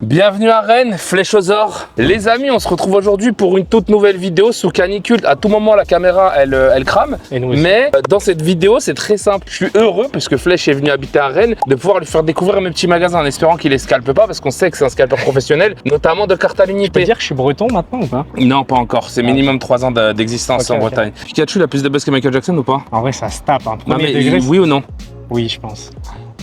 Bienvenue à Rennes, Flèche aux Ors. Les amis, on se retrouve aujourd'hui pour une toute nouvelle vidéo sous canicule. À tout moment, la caméra, elle crame. Mais dans cette vidéo, c'est très simple. Je suis heureux, puisque Flèche est venu habiter à Rennes, de pouvoir lui faire découvrir mes petits magasins en espérant qu'il les scalpe pas, parce qu'on sait que c'est un scalpeur professionnel, notamment de cartes à l'unité. Tu peux dire que je suis breton maintenant ou pas? Non, pas encore. C'est minimum 3 ans d'existence en Bretagne. Pikachu, il a plus de buzz que Michael Jackson ou pas? En vrai, ça se tape. Hein. Non, mais oui ou non? Oui, je pense.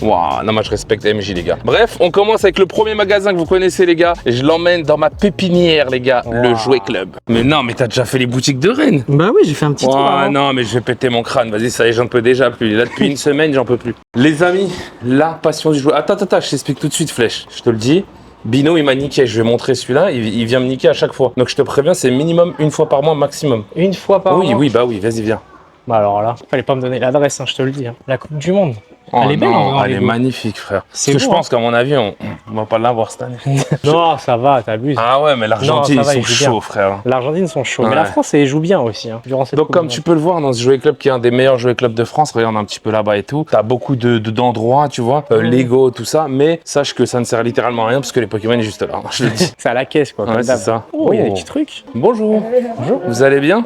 Waouh, non, moi je respecte MJ, les gars. Bref, on commence avec le premier magasin que vous connaissez, les gars. Je l'emmène dans ma pépinière, les gars, le Jouet Club. Mais non, mais t'as déjà fait les boutiques de Rennes? Bah oui, j'ai fait un petit tour. Ah non, mais je vais péter mon crâne. Vas-y, ça y est, j'en peux déjà plus. Là, depuis une semaine, j'en peux plus. Les amis, la passion du jouet. Attends, je t'explique tout de suite, Flèche. Je te le dis. Bino, il m'a niqué. Je vais montrer celui-là. Il vient me niquer à chaque fois. Donc je te préviens, c'est minimum une fois par mois maximum. Une fois par mois? Oui, bah oui, vas-y, viens. Bah alors là, fallait pas me donner l'adresse, hein, je te le dis. Hein. La Coupe du Monde. Oh elle est belle, non, en elle est magnifique, frère. Parce que je beau, pense qu'à mon avis, on va pas l'avoir cette année. Non, ça va, t'abuses. Ah ouais, mais l'Argentine, ils sont chauds, frère. L'Argentine sont chauds. Ouais. Mais la France, elle joue bien aussi. Hein, durant cette Donc, comme tu peux le voir dans ce jouet club qui est un des meilleurs jouets clubs de France, regarde un petit peu là-bas et tout. T'as beaucoup d'endroits, tu vois, Lego, tout ça. Mais sache que ça ne sert littéralement à rien parce que les Pokémon est juste là. Je le dis. C'est à la caisse, quoi. Ouais, c'est ça. Oh, il y a des petits trucs. Bonjour. Bonjour. Vous allez bien?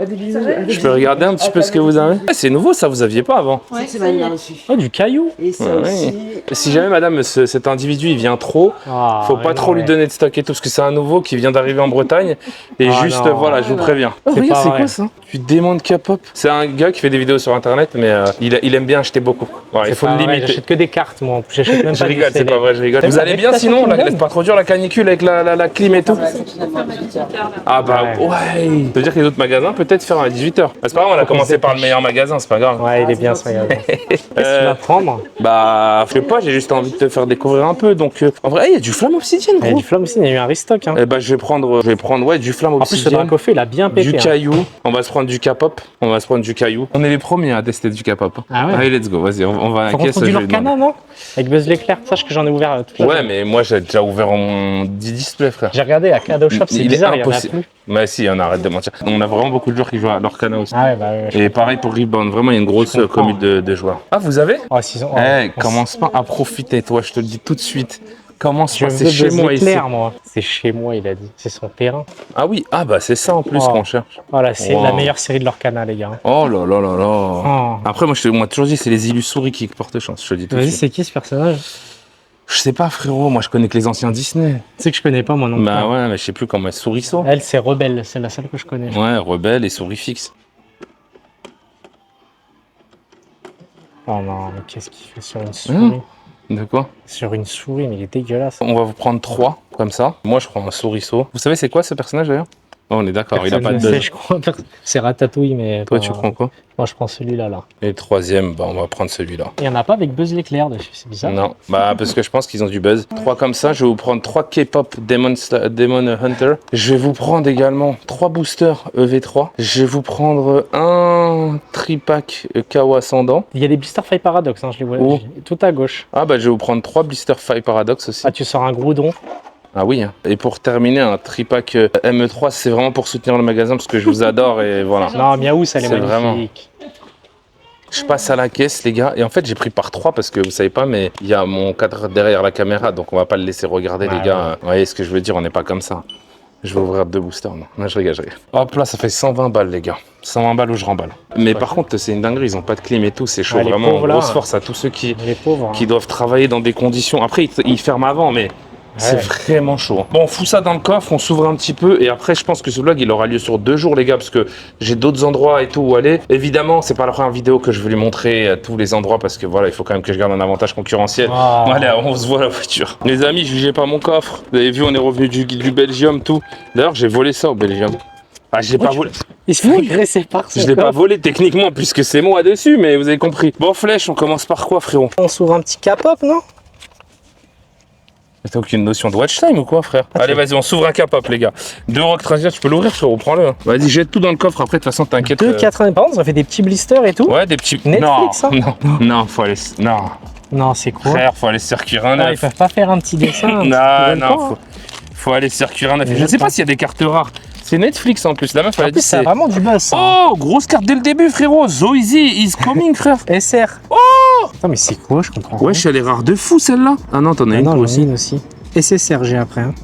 Je peux regarder un petit peu ce que vous avez? C'est nouveau, ça, vous aviez pas avant. Ouais, c'est maintenant aussi. Oh, du caillou. Et ça aussi. Si jamais, madame, cet individu, il vient trop, faut pas trop lui donner de stock et tout, parce que c'est un nouveau qui vient d'arriver en Bretagne. Et juste, voilà, je vous préviens. Oh, regarde, c'est quoi ça? Du démon de K-pop. C'est un gars qui fait des vidéos sur internet, mais il aime bien acheter beaucoup. Voilà, il faut le limiter. J'achète que des cartes, moi. J'achète même Je pas rigole, c'est pas vrai, je rigole. Vous allez bien sinon? C'est pas trop dur la canicule avec la clim et tout? Ah bah ouais. Ça veut dire que les autres magasins peut-être ferment à 18h. C'est pas grave, on a commencé par le meilleur magasin, c'est pas grave. Ouais, il est bien ce magasin. Qu'est-ce que tu vas prendre? Bah, je sais pas, j'ai juste envie de te faire découvrir un peu. Donc, en vrai, il y a du flamme obsidienne, gros. Il y a du flamme aussi, il y a eu un restock. Hein. Eh bah, je vais prendre ouais, du flamme En plus, obsidienne. ce Dracofeu, il a bien pété. Du caillou. On va se prendre du K-pop. On va se prendre du caillou. On est les premiers à tester du K-pop. Ah ouais? Allez, let's go. Vas-y, on va à la caisse. Du Lorcana, non? Avec Buzz l'éclair. Sache que j'en ai ouvert tout Ouais, mais moi, j'ai déjà ouvert mon 10 display, frère. J'ai regardé à Cadeau Shop, c'est bizarre, il y en a plus. Bah si, on arrête de mentir. On a vraiment beaucoup de joueurs qui jouent à Lorcana aussi. Ah ouais, bah ouais. Et pareil pour Rebound, vraiment il y a une grosse communauté de joueurs. Ah, vous avez? Oh, commence pas à profiter, toi, je te le dis tout de suite. Commence pas, c'est chez moi ici. Moi. C'est chez moi, il a dit. C'est son terrain. Ah oui, ah bah c'est ça en plus qu'on cherche. Voilà, c'est la meilleure série de Lorcana, les gars. Oh là là là là. Après, moi, toujours dit, c'est les Illus-souris qui portent chance, je te le dis tout de suite. Vas-y, c'est qui ce personnage? Je sais pas, frérot, moi je connais que les anciens Disney. Tu sais que je connais pas, moi non plus. Bah ouais, mais je sais plus comment elle Souriceau. Elle, c'est Rebelle, c'est la seule que je connais. Ouais, Rebelle et Souris fixe. Oh non, mais qu'est-ce qu'il fait sur une souris? De quoi? Sur une souris, mais il est dégueulasse. On va vous prendre 3, comme ça. Moi je prends un Souriceau. Vous savez c'est quoi ce personnage d'ailleurs? Oh, on est d'accord, il a pas de buzz. Je crois, c'est Ratatouille, mais... Toi, tu prends quoi? Moi, je prends celui-là, là. Et le troisième, bah, on va prendre celui-là. Il n'y en a pas avec Buzz l'éclair dessus, c'est bizarre. Non, bah, parce que je pense qu'ils ont du buzz. 3 comme ça, je vais vous prendre 3 K-pop Demon Hunter. Je vais vous prendre également 3 boosters EV3. Je vais vous prendre un tripack KO Ascendant. Il y a des blisters Fire Paradox, hein, je les vois. Tout à gauche. Ah, bah, je vais vous prendre 3 blisters Fire Paradox aussi. Ah, tu sors un Groudon. Ah oui, hein. Et pour terminer, un tripack ME3, c'est vraiment pour soutenir le magasin parce que je vous adore et voilà. Non, Miaou, ça, elle est magnifique. Vraiment... Je passe à la caisse, les gars, et en fait, j'ai pris par 3 parce que vous savez pas, mais il y a mon cadre derrière la caméra, donc on va pas le laisser regarder, les gars. Vous voyez ce que je veux dire, on n'est pas comme ça. Je vais ouvrir 2 boosters, non, je rigole. Hop là, ça fait 120 balles, les gars. 120 balles où je remballe. Mais par contre, c'est une dinguerie, ils ont pas de clim et tout, c'est chaud. Vraiment, pauvres, grosse force à tous ceux qui doivent travailler dans des conditions. Après, ils ferment avant, mais... C'est vraiment chaud. Bon, on fout ça dans le coffre, on s'ouvre un petit peu et après je pense que ce vlog il aura lieu sur 2 jours les gars parce que j'ai d'autres endroits et tout où aller. Évidemment c'est pas la première vidéo que je veux lui montrer à tous les endroits parce que voilà il faut quand même que je garde un avantage concurrentiel. Allez on se voit la voiture. Les amis jugez pas mon coffre. Vous avez vu on est revenu du Belgium tout. D'ailleurs j'ai volé ça au Belgium. Ah j'ai pas volé. Il se fait agresser par ça. Je l'ai pas volé techniquement puisque c'est moi dessus mais vous avez compris. Bon Flèche on commence par quoi frérot? On s'ouvre un petit K-pop non? T'as aucune notion de watch time ou quoi, frère? Allez, vas-y, on s'ouvre un K-pop, les gars. 2 Rock Trasia, tu peux l'ouvrir, frérot, prends-le. Vas-y, jette tout dans le coffre, après, de toute façon, t'inquiète. 2,80 par contre, ça fait des petits blisters et tout. Ouais, des petits. Netflix, non, faut aller. Non. Non, c'est quoi? Frère, faut aller circuler un œuf. Ils peuvent pas faire un petit dessin. Non, faut aller circuler un œuf. Je sais pas s'il y a des cartes rares. C'est Netflix en plus. La meuf, elle a dit c'est vraiment du buzz. Oh, grosse carte dès le début, frérot. Zoezy is coming, frère. SR. Oh. Attends, mais c'est quoi, je comprends. Ouais, elle est rare de fou celle-là. Ah non, t'en as une aussi. aussi. SSRG après. Hein.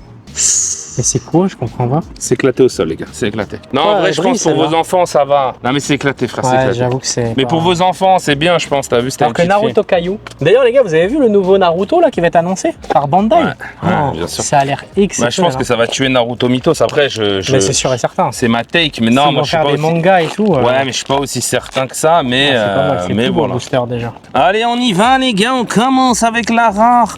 Mais c'est quoi? Je comprends pas. C'est éclaté au sol, les gars. C'est éclaté. Non, en vrai, je pense pour vos enfants, ça va. Non, mais c'est éclaté, frère. C'est Ouais, éclaté. j'avoue que c'est. Mais pour vos enfants, c'est bien, je pense. T'as vu, c'était Alors que Naruto Caillou. D'ailleurs, les gars, vous avez vu le nouveau Naruto là qui va être annoncé par Bandai? bien sûr. Ça a l'air exceptionnel. Bah, je pense que ça va tuer Naruto Mythos. Après, Mais c'est sûr et certain. c'est ma take. Mais non, moi, je suis faire pas des aussi... mangas et tout. Ouais, mais je suis pas aussi certain que ça. Mais, c'est pas mal, c'est mais plus beau, voilà. le booster déjà. Allez, on y va, les gars. On commence avec la rare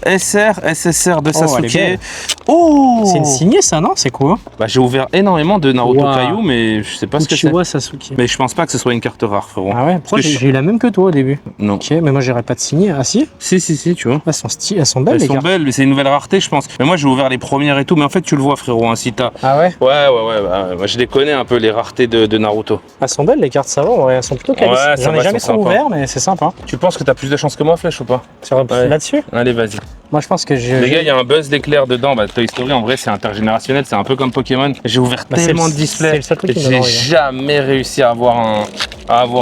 SR, SSR de elle est Sasuke. belle. Oh, C'est une signée ça, non? C'est quoi? Bah, j'ai ouvert énormément de Naruto Wow. Caillou, mais je sais pas ce que c'est. Uchiwa Sasuke. Mais je pense pas que ce soit une carte rare, frérot. Ah ouais, pourquoi Parce que j'ai eu la même que toi au début? Non. Ok, mais moi j'aurais pas de signer. Ah si? Si, tu vois. Elles sont belles Elles les sont cartes. belles, mais c'est une nouvelle rareté, je pense. Mais moi, j'ai ouvert les premières et tout. Mais en fait, tu le vois, frérot, hein, si t'as. Ah ouais? Ouais. Bah, moi, je les connais un peu, les raretés de Naruto. Elles sont belles les cartes, ça va, ouais, elles sont plutôt quali. Ouais, ça J'en ai va, jamais elles sont trop sympas. ouvert, mais c'est sympa. Tu penses que t'as plus de chance que moi, Flèche, ou pas? Ouais. Là-dessus? Allez, vas-y. Moi je pense que je. Les gars, il y a un buzz d'éclair dedans. Bah, Toy Story, en vrai, c'est intergénérationnel. C'est un peu comme Pokémon. J'ai ouvert Bah, c'est tellement le- de displays. c'est le seul truc qui me J'ai donne envie, hein. jamais réussi à avoir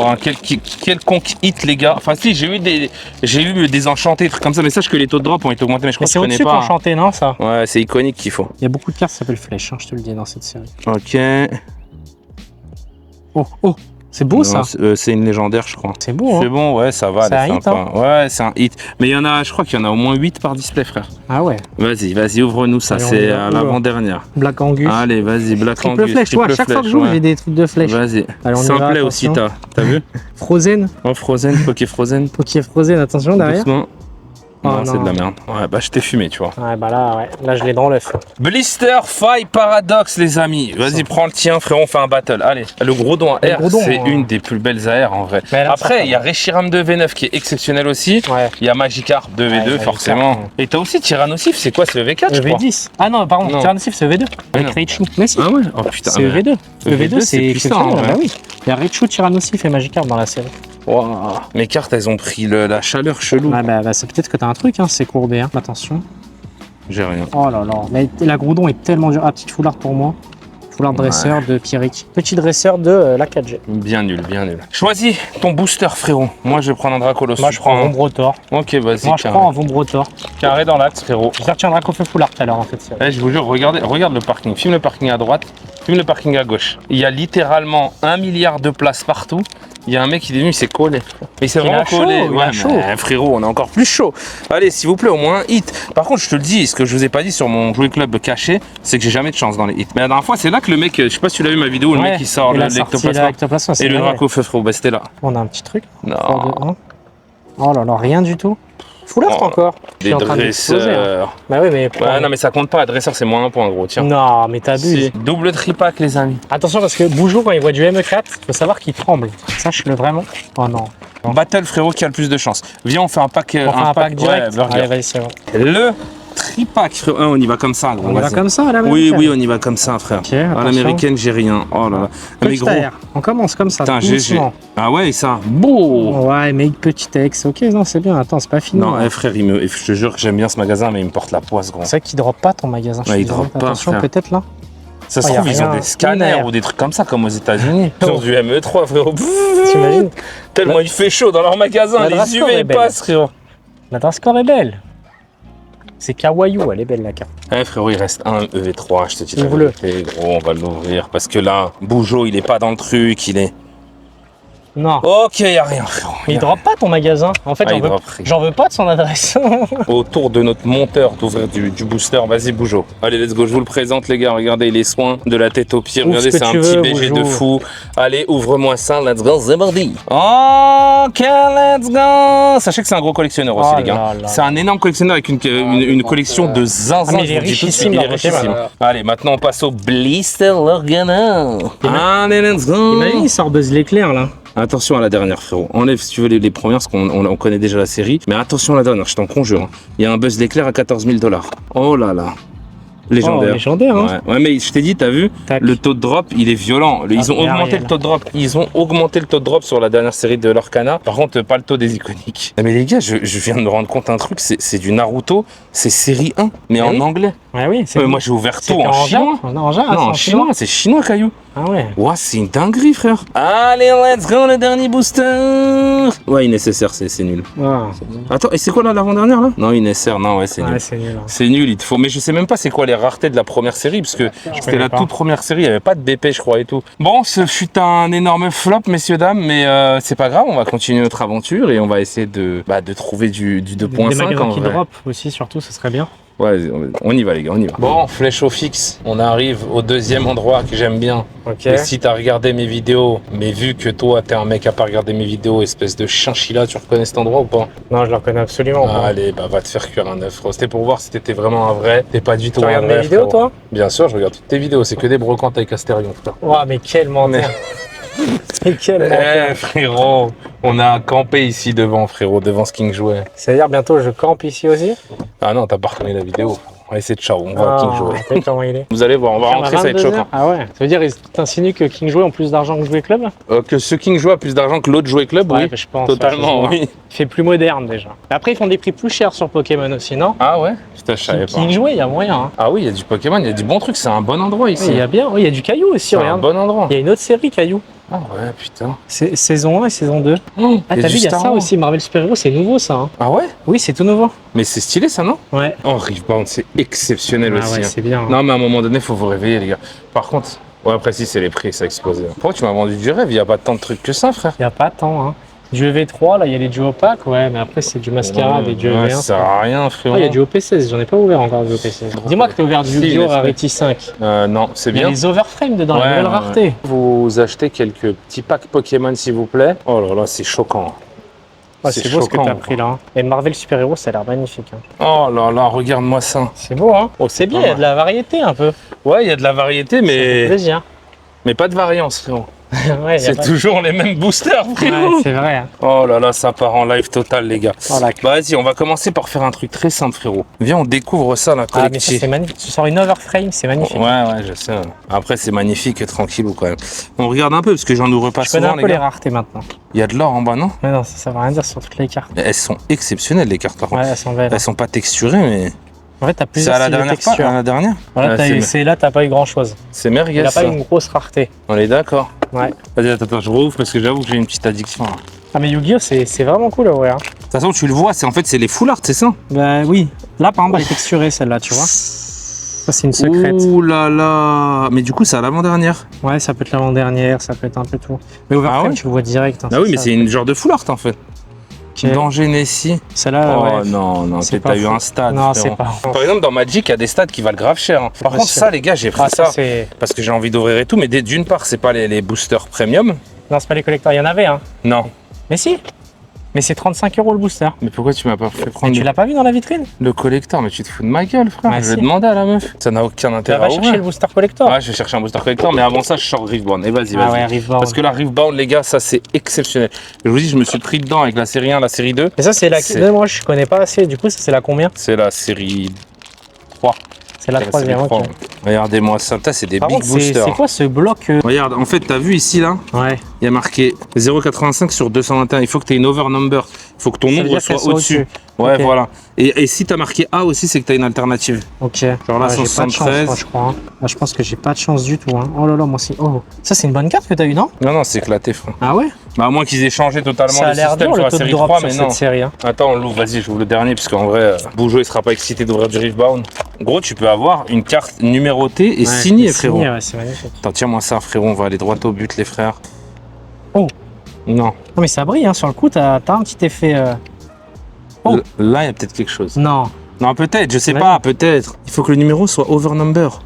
un quelconque hit, les gars. Enfin, si, j'ai eu des enchantés, trucs comme ça. Mais sache que les taux de drop ont été augmentés. Mais je crois Mais que c'est je connais au-dessus pas. qu'enchanté, non ça? Ouais, c'est iconique qu'il faut. Il y a beaucoup de cartes qui s'appellent flèches, hein, je te le dis dans cette série. Ok. Oh, c'est beau ça. Non, c'est une légendaire, je crois. C'est beau, C'est hein. bon, ouais, ça va. C'est elle est un hit, sympa. Ouais, c'est un hit. Mais il y en a, je crois qu'il y en a au moins 8 par display, frère. Ah ouais. Vas-y, ouvre-nous ça. Allez, on C'est y va. à l'avant-dernière. Black Angus. Allez, vas-y, Black Triple Angus. flèche, tu vois, à chaque fois que j'ouvre, ouais. j'ai des trucs de flèches. Vas-y. Allez, on y Simplet va, aussi, attention. t'as vu? Frozen. Oh, Frozen, Poké Frozen. Poké Frozen, attention derrière. Doucement. Oh, non, c'est non. de la merde. Ouais, bah je t'ai fumé, tu vois. Ouais, bah là, ouais. Là, je l'ai dans l'œuf. Blister Fight Paradox, les amis. Vas-y, prends le tien, frérot, on fait un battle. Allez, le gros don Le AR, gros don, c'est hein. une des plus belles AR en vrai. Mais là, Après, ça, il y a Reshiram 2v9 qui est exceptionnel aussi. Ouais. Il y a Magikarp 2v2, Magikarp, forcément. ouais. Et t'as aussi Tyrannosif, c'est quoi? C'est EV4, je crois. EV10. Ah non, pardon, Non. Tyrannosif, c'est EV2. Avec non. Raichu. Mais si. Ah ouais? Oh putain. C'est EV2. EV2, c'est puissant, exceptionnel. en vrai. Bah oui. Il y a Raichu, Tyrannosif et Magikarp dans la série. Wow. Mes cartes, elles ont pris la chaleur chelou. Ouais, bah, c'est peut-être que t'as un truc, hein, c'est courbé. Hein. Attention. J'ai rien. Oh là là. Mais la Groudon est tellement dure. Ah, petite foulard pour moi. Foulard dresseur de Pierrick. Petit dresseur de la 4G. Bien nul, bien nul. Choisis ton booster, frérot. Moi, je vais prendre un Dracolos. Moi, Tu je prends un Vombrotor. Ok, vas-y, Moi, je carré. prends un Vombrotor. Carré dans l'axe, frérot. Je retiendrai qu'au feu foulard tout à l'heure, en fait. Eh, je vous jure, regarde le parking. Filme le parking à droite, filme le parking à gauche. Il y a littéralement 1 milliard de places partout. Il y a un mec qui est venu, il s'est collé. Mais il s'est Il vraiment a chaud, collé. il a Ouais, chaud. mais frérot, on est encore plus chaud. Allez, s'il vous plaît, au moins un hit. Par contre, je te le dis, ce que je vous ai pas dit sur mon jouet club caché, c'est que j'ai jamais de chance dans les hits. Mais la dernière fois, c'est là que le mec, je sais pas si tu l'as vu ma vidéo, le mec qui sort l'ectoplasma. Et le Draco feu, frérot, bah c'était là. On a un petit truc. Non. 3, 2, 1. Oh là là, rien du tout. Foulard Oh, encore. Je Des suis en train d'exploser, hein. dresseurs. Bah oui, mais. Ouais, non, mais ça compte pas. Dresseur, c'est moins 1 point, gros. Tiens. Non, mais t'abuses. Si. Double tripack, les amis. Attention parce que Boujou, quand il voit du ME4, faut savoir qu'il tremble. Sache-le vraiment. Oh non. Battle, frérot, qui a le plus de chance. Viens, on fait un pack. On fait un pack direct. Ouais, burger. Allez, vas-y, c'est bon. Le tripack, frérot. On y va comme ça, gros. On y va vas-y. comme ça à la Oui, on y va comme ça, frère. Ok, À attention. l'américaine, j'ai rien. Oh là là. Mais Petit gros. AR. On commence comme ça. Putain, GG. doucement. Ah ouais, ça. Beau. Ouais, mais petit ex. Ok, non, c'est bien. Attends, c'est pas fini. Non, frère, je te jure que j'aime bien ce magasin, mais il me porte la poisse, gros. C'est vrai qu'il drop pas ton magasin. je Ouais, suis il drop désolé. pas, Attention, frère. peut-être là. Ça se Oh, y a trouve, ils ont rien. des scanners Lunaire. ou des trucs comme ça, comme aux États-Unis. Sur du ME3, frérot. T'imagines? Tellement il fait chaud dans leur magasin, La les Drascore UV est belle. passent, frérot. La Drascore est belle. C'est Kawaii, elle est belle la carte. Eh frérot, il reste un EV3, je te dis la Ouvre-le. vérité, gros, on va l'ouvrir parce que là, Bougeot, il est pas dans le truc, il est... Non. Ok, y a rien, frérot. Il drop pas ton magasin. En fait, Ah, il drop rien. j'en veux pas de son adresse. Autour de notre monteur d'ouvrir du booster, vas-y Bougeot. Allez, let's go, je vous le présente les gars, regardez les soins de la tête aux pieds, Ouvre regardez, ce que c'est un tu petit veux, BG de Bougeot. fou. Allez, ouvre-moi ça, let's go, c'est parti. Ok, let's go. Sachez que c'est un gros collectionneur aussi Oh les gars. là là. C'est un énorme collectionneur avec une collection de zinzin, Ah, mais il je est vous le dis tout de suite, richissime, il est leur Pokémon. richissime. Allez, maintenant on passe au Blister Lorgana. Allez, let's go. Imagine, il sort Buzz l'éclair là. Attention à la dernière, frérot. Enlève si tu veux les premières, parce qu'on connaît déjà la série. Mais attention à la dernière, je t'en conjure. Hein. Il y a un buzz d'éclair à 14 000 $. Oh là là. Légendaire. Oh, légendaire, hein. Ouais, mais je t'ai dit, t'as vu, Tac. le taux de drop, il est violent. Ils ont et augmenté Ariel. le taux de drop. Ils ont augmenté le taux de drop sur la dernière série de l'Orcana. Par contre, pas le taux des iconiques. Mais les gars, je viens de me rendre compte un truc, c'est du Naruto, c'est série 1, mais Ah en oui. anglais. Ouais, oui, c'est. Moi, j'ai ouvert c'est tout en chinois. En jap, Non, en chinois, c'est chinois, Caillou. Ah ouais. Ouah, c'est une dinguerie, frère. Allez, let's go, le dernier booster. Ouais, nécessaire, c'est nul. Ah. Attends, et c'est quoi là l'avant-dernière là? Non, nécessaire, non, ouais, c'est Ouais, nul. c'est nul. Hein. C'est nul, il te faut. Mais je sais même pas c'est quoi les les raretés de la première série, parce que c'était connais la pas. toute première série, il n'y avait pas de BP, je crois, et tout. Bon, ce fut un énorme flop, messieurs, dames, mais c'est pas grave, on va continuer notre aventure et on va essayer de trouver du Des 2.5 magasins en qui vrai. drop aussi, surtout, ce serait bien. Ouais, on y va les gars, on y va. Bon, flèche au fixe, on arrive au deuxième endroit que j'aime bien. Ok. Et si t'as regardé mes vidéos, mais vu que toi t'es un mec à pas regarder mes vidéos, espèce de chinchilla, tu reconnais cet endroit ou pas? Non, je le reconnais absolument pas. Allez, bah va te faire cuire un œuf, frérot. C'était pour voir si t'étais vraiment un vrai. T'es pas du tout Tu un regardes vrai, mes vidéos, frérot. toi? Bien sûr, je regarde toutes tes vidéos, c'est que des brocantes avec Astérion, frère. Ouah, mais quel menteur. Mais quel menteur. Eh frérot, on a campé ici devant, frérot, devant ce King jouait. C'est-à-dire, bientôt, je campe ici aussi? Ah non, t'as pas reconnu la vidéo. On va essayer de ciao, on voit King jouer. T'as vu comment il est? Vous allez voir, on va rentrer, ça va être 22 choquant. heures. Ah ouais. Ça veut dire, ils t'insinuent que King Jouet ont plus d'argent que Jouet Club? Que ce King joue a plus d'argent que l'autre jouait club, Ouais, oui. bah, je pense. Totalement, ouais, oui. Il fait plus moderne déjà. Mais après, ils font des prix plus chers sur Pokémon aussi, non? Ah ouais? Putain, je savais pas. King Jouet, il y a moyen. Hein. Ah oui, il y a du Pokémon, il y a du bon truc, c'est un bon endroit ici. Oui, il y a bien. Oui, il y a du Caillou aussi, C'est un regarde. bon endroit. Il y a une autre série Caillou. Ah ouais, putain. C'est saison 1 et saison 2. Ah, Il y a t'as du vu, il y a Star ça Wars. aussi, Marvel Super Hero, c'est nouveau ça. Hein. Ah ouais? Oui, c'est tout nouveau. Mais c'est stylé ça, non? Ouais. Oh, Riftbound, c'est exceptionnel Ah aussi. ouais, hein. c'est bien. Hein. Non, mais à un moment donné, faut vous réveiller, les gars. Par contre, ouais, après, si c'est les prix, ça a explosé. Pourquoi tu m'as vendu du rêve? Il n'y a pas tant de trucs que ça, frère. Il n'y a pas tant. Hein. Du EV3, là, il y a les duos opaques, ouais, mais après, c'est du mascarade et du Ouais, EV1. ça sert à rien, frérot. Ah, il y a du OP16, j'en ai pas ouvert encore du OP16. Dis-moi que t'as ouvert du Si, Yu-Gi-Oh! laisse-moi. Rarity 5. Non, c'est Il y a bien. les overframes dedans, Ouais, les nouvelles ouais, raretés. Vous achetez quelques petits packs Pokémon, s'il vous plaît. Oh là là, c'est choquant. Ouais, c'est beau ce que choquant, t'as pris là. Hein. Et Marvel Super Hero, ça a l'air magnifique. Hein. Oh là là, regarde-moi ça. C'est beau, hein? Oh, C'est bien, il y a de la variété un peu. Ouais, il y a de la variété, Ça fait plaisir. mais pas de variance, frérot. Ouais, y a C'est pas- toujours les mêmes boosters, frérot. Ouais, c'est vrai. Hein. Oh là là, ça part en live total, les gars. Oh, la- Bah, vas-y, on va commencer par faire un truc très simple, frérot. Viens, on découvre ça, la Ah, mais ça, collective. c'est magnifique. Tu sors une overframe, c'est magnifique. Ouais, je sais. Après, c'est magnifique et tranquille ou quand même. On regarde un peu parce que j'en ouvre pas Je connais souvent, un les peu les gars. raretés maintenant. Il y a de l'or en bas, non? Mais non, ça veut rien dire sur toutes les cartes. Mais elles sont exceptionnelles, les cartes, par contre. Ouais, elles sont belles. Elles sont pas texturées, mais. En fait, t'as C'est plusieurs à la styles de dernière texture. pas, à la dernière Voilà, Ouais, t'as eu- c'est là, t'as pas eu grand chose. C'est Il merguez, a pas ça. une grosse rareté. On est d'accord. Ouais. Vas-y, attends, je rouvre parce que j'avoue que j'ai une petite addiction. Là. De Ah, mais Yu-Gi-Oh! C'est vraiment cool à ouvrir. Hein. toute façon, tu le vois, c'est les full art, c'est ça? Bah oui. Là, par exemple, elle est texturée celle-là, tu vois. Ça, c'est une secrète. Ouh là là. Mais du coup, c'est à l'avant-dernière. Ouais, ça peut être l'avant-dernière, ça peut être un peu tout. Mais overframe, Ah ouais tu le vois direct. Hein, Ah oui, mais ça. c'est une genre de full art en fait. Ok. Danger Nessie. Celle-là, Oh ouais. non, c'est t'as pas eu fou. un stade. Non, frérot. c'est pas. Par exemple, dans Magic, il y a des stades qui valent grave cher. Hein. Par Bien contre, sûr. ça, les gars, j'ai pris Ah, ça, ça c'est. parce que j'ai envie d'ouvrir et tout. Mais d'une part, c'est pas les boosters premium. Non, c'est pas les collecteurs, il y en avait, hein. Non. Mais si. Mais c'est 35 € le booster. Mais pourquoi tu m'as pas fait Mais prendre tu l'as pas vu dans la vitrine? le collector? Mais tu te fous de ma gueule, frère. Ouais, Je vais si. demander à la meuf. Ça n'a aucun Tu intérêt vas à chercher ouvrir. le booster collector. Ouais, je vais chercher un booster collector, mais avant ça, je sors Riftbound. Et vas-y, Ah vas-y. ouais, Riftbound. Parce que la Riftbound, les gars, ça c'est exceptionnel. Je vous dis, je me suis pris dedans avec la série 1, la série 2. Mais ça, c'est la. C'est- Non, moi, je connais pas assez. Du coup, ça, c'est la combien? C'est la série 3. C'est la C'est troisième, série ok. 3. Regardez-moi ça, putain, c'est des Par big contre, c'est boosters. c'est quoi ce bloc Regarde, en fait, t'as vu ici, là, Ouais. il y a marqué 0,85 sur 221. Il faut que tu aies une over number. Il faut que ton Ça veut nombre dire qu'elles soit sont au-dessus. Ouais, Ok. voilà. Et si t'as marqué A aussi, c'est que t'as une alternative. Ok. Genre là, Ouais, j'ai pas de chance, 173. moi, je crois. Hein. Là, je pense que j'ai pas de chance du tout. Hein. Oh là là, moi aussi. Oh. Ça, c'est une bonne carte que t'as eu, non? Non, c'est éclaté, frère. Ah ouais? Bah, à moins qu'ils aient changé totalement Ça a le l'air système dur sur le la taux de série drop 3, sur mais cette non. série. Hein. Attends, on l'ouvre, vas-y, j'ouvre le dernier, parce qu'en vrai, Boujo, il sera pas excité d'ouvrir du Riftbound. Gros, tu peux avoir une carte numérotée et Ouais, signée, c'est frérot. signé, ouais, c'est magnifique. Attends, tiens-moi ça, frérot, on va aller droit au but, les frères. Oh. Non. Non, mais ça brille, hein. Sur le coup, t'as un petit effet. Oh. Là, il y a peut-être quelque chose. Non. Non, peut-être, je sais Ouais. pas, peut-être. Il faut que le numéro soit over number.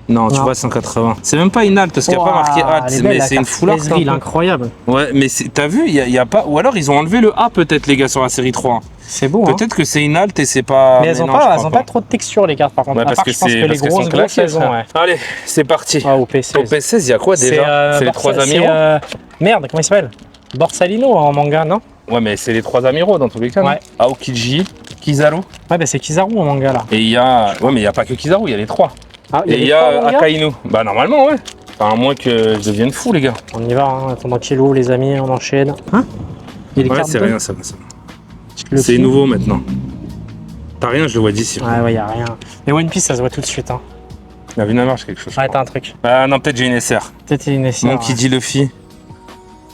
Non, tu Non. vois, 180. C'est même pas une halte, parce qu'il n'y a pas marqué Ouah, halte, elle est belle, mais la c'est une carte full art. Ezreal, un peu. incroyable. Ouais, mais t'as vu, il y a pas. Ou alors ils ont enlevé le A peut-être, les gars, sur la série 3. C'est beau, hein. Peut-être que c'est une halte et c'est pas. Mais elles ont non, je pas, crois elles ont pas trop de texture, les cartes, par contre. Ouais, à parce part, que je pense c'est que les parce qu'elles sont grosses claquées, elles ont, frère. ouais. Allez, c'est parti. Ah, au P16. Au P16, il y a quoi déjà C'est les trois Borsa- amiraux. Merde, comment il s'appelle? Borsalino en manga, non? Ouais, mais c'est les trois amiraux dans tous les cas. non Ouais. Aokiji, Kizaru. Ouais, bah c'est Kizaru en manga, là. Et il y a. Ouais, mais il n'y a pas que Kizaru, il y a les trois. Ah, Et il y les trois en a manga Akainu. Bah, normalement, ouais. Enfin, à moins que je devienne fou, les gars. On y va, hein. Attends, qu'il ouvre, les amis, on enchaîne. Hein? Il y a des Ouais, cartes c'est de- rien, ça. Le C'est film. nouveau maintenant. T'as rien, je le vois d'ici. Ouais, ouais, y a rien. Mais One Piece, ça se voit tout de suite, hein. La vue marche quelque chose. je Ouais, crois. t'as un truc. Ah non, peut-être j'ai une SR. Peut-être une SR. Mon qui dit Luffy.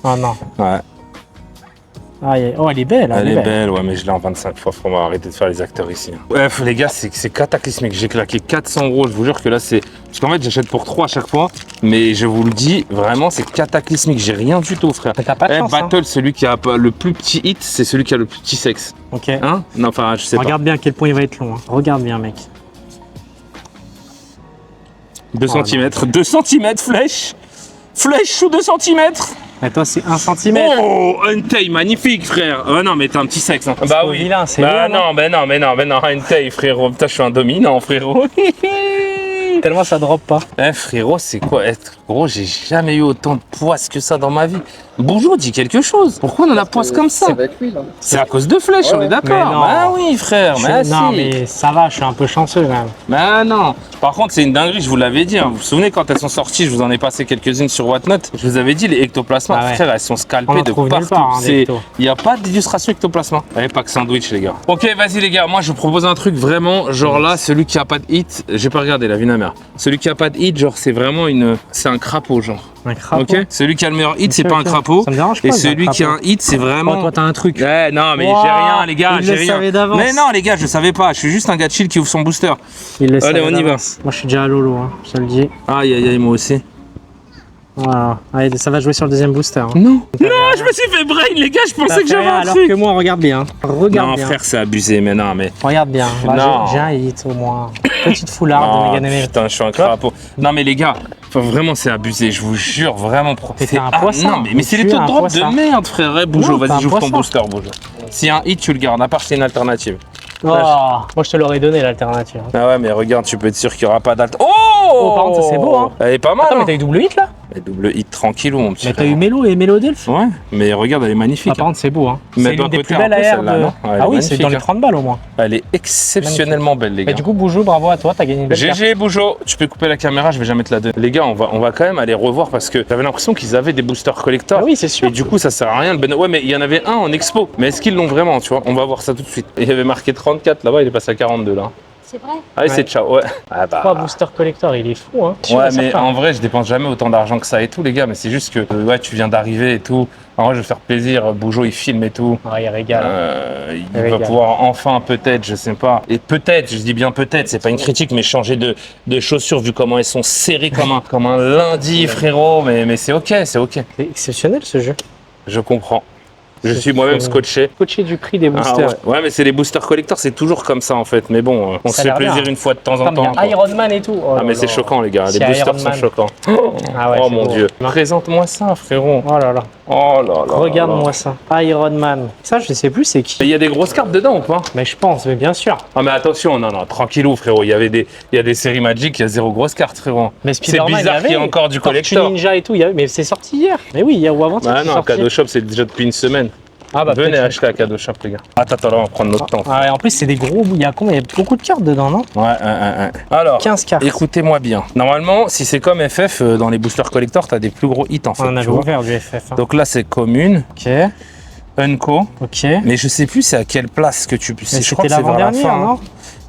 Oh non. Ouais. Oh, elle est belle. Elle est belle, ouais, mais je l'ai en 25 fois. Faut arrêter de faire les acteurs ici. Bref, les gars, c'est cataclysmique. J'ai claqué 400 €. Je vous jure que là, c'est. Parce qu'en fait, j'achète pour 3 à chaque fois. Mais je vous le dis, vraiment, c'est cataclysmique. J'ai rien du tout, frère. T'as pas de chance, Battle, celui qui a le plus petit hit, c'est celui qui a le plus petit sexe. Ok. Hein? Non, enfin, je sais Regarde bien à quel point il va être long. Hein. Regarde bien, mec. pas. 2 cm. 2 cm, flèche. Flèche sous 2 cm. Et toi, c'est 1 cm. Oh, Entei, magnifique, frère. Oh non, mais t'as un petit sexe. Hein. Bah trop oui. vilain, c'est bah vilain, non, Entei, frérot. Putain, je suis un dominant, frérot. Tellement ça drop pas. Eh, frérot, c'est quoi être gros? J'ai jamais eu autant de poisse que ça dans ma vie. Bonjour, dis quelque chose. Pourquoi on a la poisse comme ça? C'est avec lui, là. C'est à cause de flèches, on est Mais d'accord. non. Bah oui, frère. Mais Non, si. mais ça va, je suis un peu chanceux quand même. Bah non. Par contre, c'est une dinguerie, je vous l'avais dit. Hein. Vous vous souvenez quand elles sont sorties, je vous en ai passé quelques-unes sur Whatnot. Je vous avais dit, les ectoplasmas, Ah ouais. frère, elles sont On scalpées en de trouve nulle partout. part, hein, des ectos. Il n'y a pas d'illustration ectoplasma. Allez, pas que sandwich, les gars. Ok, vas-y, les gars. Moi, je vous propose un truc vraiment, genre là, celui qui a pas de hit, j'ai pas regardé la vie de ma mère. Celui qui a pas de hit, genre, c'est vraiment c'est un crapaud, genre. Un crapaud. Ok. Celui qui a le meilleur hit, c'est Ok, pas un ok. crapaud. Ça me dérange pas. Et un celui qui a un crapaud. hit, c'est vraiment. Oh, toi, t'as un truc. Ouais, non, mais Wow, j'ai rien, les gars, il j'ai le rien. savait d'avance. Mais non, les gars, je savais pas. Je suis juste un gars chill qui ouvre son booster. Il le Allez, savait on y va. d'avance. Moi, je suis déjà à Lolo, hein, je te le dis. Aïe, aïe, aïe, moi aussi. Voilà. Allez, ça va jouer sur le deuxième booster. Hein. Non. Non, je me suis fait brain, les gars. Je pensais que j'avais un alors truc. que moi, regarde bien. Regarde Non, bien. frère, c'est abusé, mais non, mais. Regarde bien. Bah, Non. j'ai un hit au moins. Petite foularde de Oh, Mégane Emery. putain, je suis un crapaud. Non, mais les gars, vraiment, c'est abusé. Je vous jure, vraiment. Mais t'es un Ah, poisson. non, mais c'est les Tu es taux de un drop poisson. de merde, frère. Ouais, Bougeot, Non, t'es vas-y, un j'ouvre ton poisson. booster, Bougeot. S'il y a un hit, tu le gardes. À part, c'est une alternative. Oh, moi, je te l'aurais donné l'alternative. Ah ouais, mais regarde, tu peux être sûr qu'il n'y aura pas d'alt. Oh, Oh, par contre, ça, c'est beau, hein. Elle est pas mal. Attends, mais hein. t'as eu double hit là? Mais double hit tranquillou, mon petit Mais t'as frère. eu Mélo et Mélodelph? Ouais, mais regarde, elle est magnifique. Ah, par contre, c'est beau, hein. Mais C'est elle doit l'une des coter plus un belles peu, AR celle-là, de. non? Ouais, elle Ah est oui, c'est magnifique, dans les hein. 30 balles au moins. Elle est exceptionnellement belle, les Bah, gars. du coup, Boujou, bravo à toi, t'as gagné une belle carte. GG Bougeot, tu peux couper la caméra, je vais jamais te la donner. Les gars, on va quand même aller revoir parce que j'avais l'impression qu'ils avaient des boosters collector. Ah oui, c'est sûr. Et du coup, ça sert à rien. Ouais, mais il y en avait un en expo. Mais est-ce qu'ils l'ont vraiment, tu vois? On va voir ça tout de suite. Il y avait marqué 34 là-bas, il est passé à 42 là. C'est vrai. Allez, Ouais. c'est ciao. Ouais. Ah bah. 3 boosters collector, il est fou, hein. Sûr Ouais, et mais certain. en vrai, je dépense jamais autant d'argent que ça et tout, les gars. Mais c'est juste que, ouais, tu viens d'arriver et tout. En vrai, je vais faire plaisir. Bougeot, il filme et tout. Ouais, il régale. Il va Régale. pouvoir enfin, peut-être, je sais pas. Et peut-être, je dis bien peut-être, c'est pas une critique, mais changer de chaussures vu comment elles sont serrées comme un lundi, frérot. Mais c'est ok, c'est ok. C'est exceptionnel ce jeu. Je comprends. Je C'est suis moi-même trop- scotché. Coaché du prix des Ah, boosters. ouais. mais c'est les boosters collectors, c'est toujours comme ça en fait. Mais bon, on Ça se a fait l'air plaisir bien. une fois de temps en Comme il y temps. a Iron Man et tout. Oh Ah là mais là. c'est choquant les gars, les C'est boosters Iron sont Man. choquants. Ah ouais, Oh c'est mon beau. dieu. Présente-moi ça frérot. Oh là là. Oh là là. Regarde-moi ça. Iron Man. Ça, je sais plus c'est qui. Il y a des grosses cartes dedans ou pas? Mais je pense, mais bien sûr. Ah mais attention, non, tranquillou frérot, il y a des séries Magic, il y a zéro grosse carte frérot. Mais C'est Spider-Man, bizarre qu'il y ait encore du Tortue collector. Ninja et tout, mais c'est sorti hier. Mais oui, hier ou avant-hier. Bah c'est non, sorti. Cadeau Shop c'est déjà depuis une semaine. Ah bah Venez peut-être. acheter à Cadeau Shop les gars. Attends, là on va prendre notre temps. Ah ouais, en plus, c'est des gros. Il y a combien? Il y a beaucoup de cartes dedans, non? Ouais. Alors, 15 cartes. écoutez-moi bien. Normalement, si c'est comme FF, dans les boosters collector, t'as des plus gros hits en fait. On en tu avait vois. ouvert du FF. hein. Donc là c'est commune, Ok, Unco, ok. mais je sais plus c'est à quelle place que tu puisses. Mais Je crois c'était que c'est vers la l'avant-dernière, fin. non?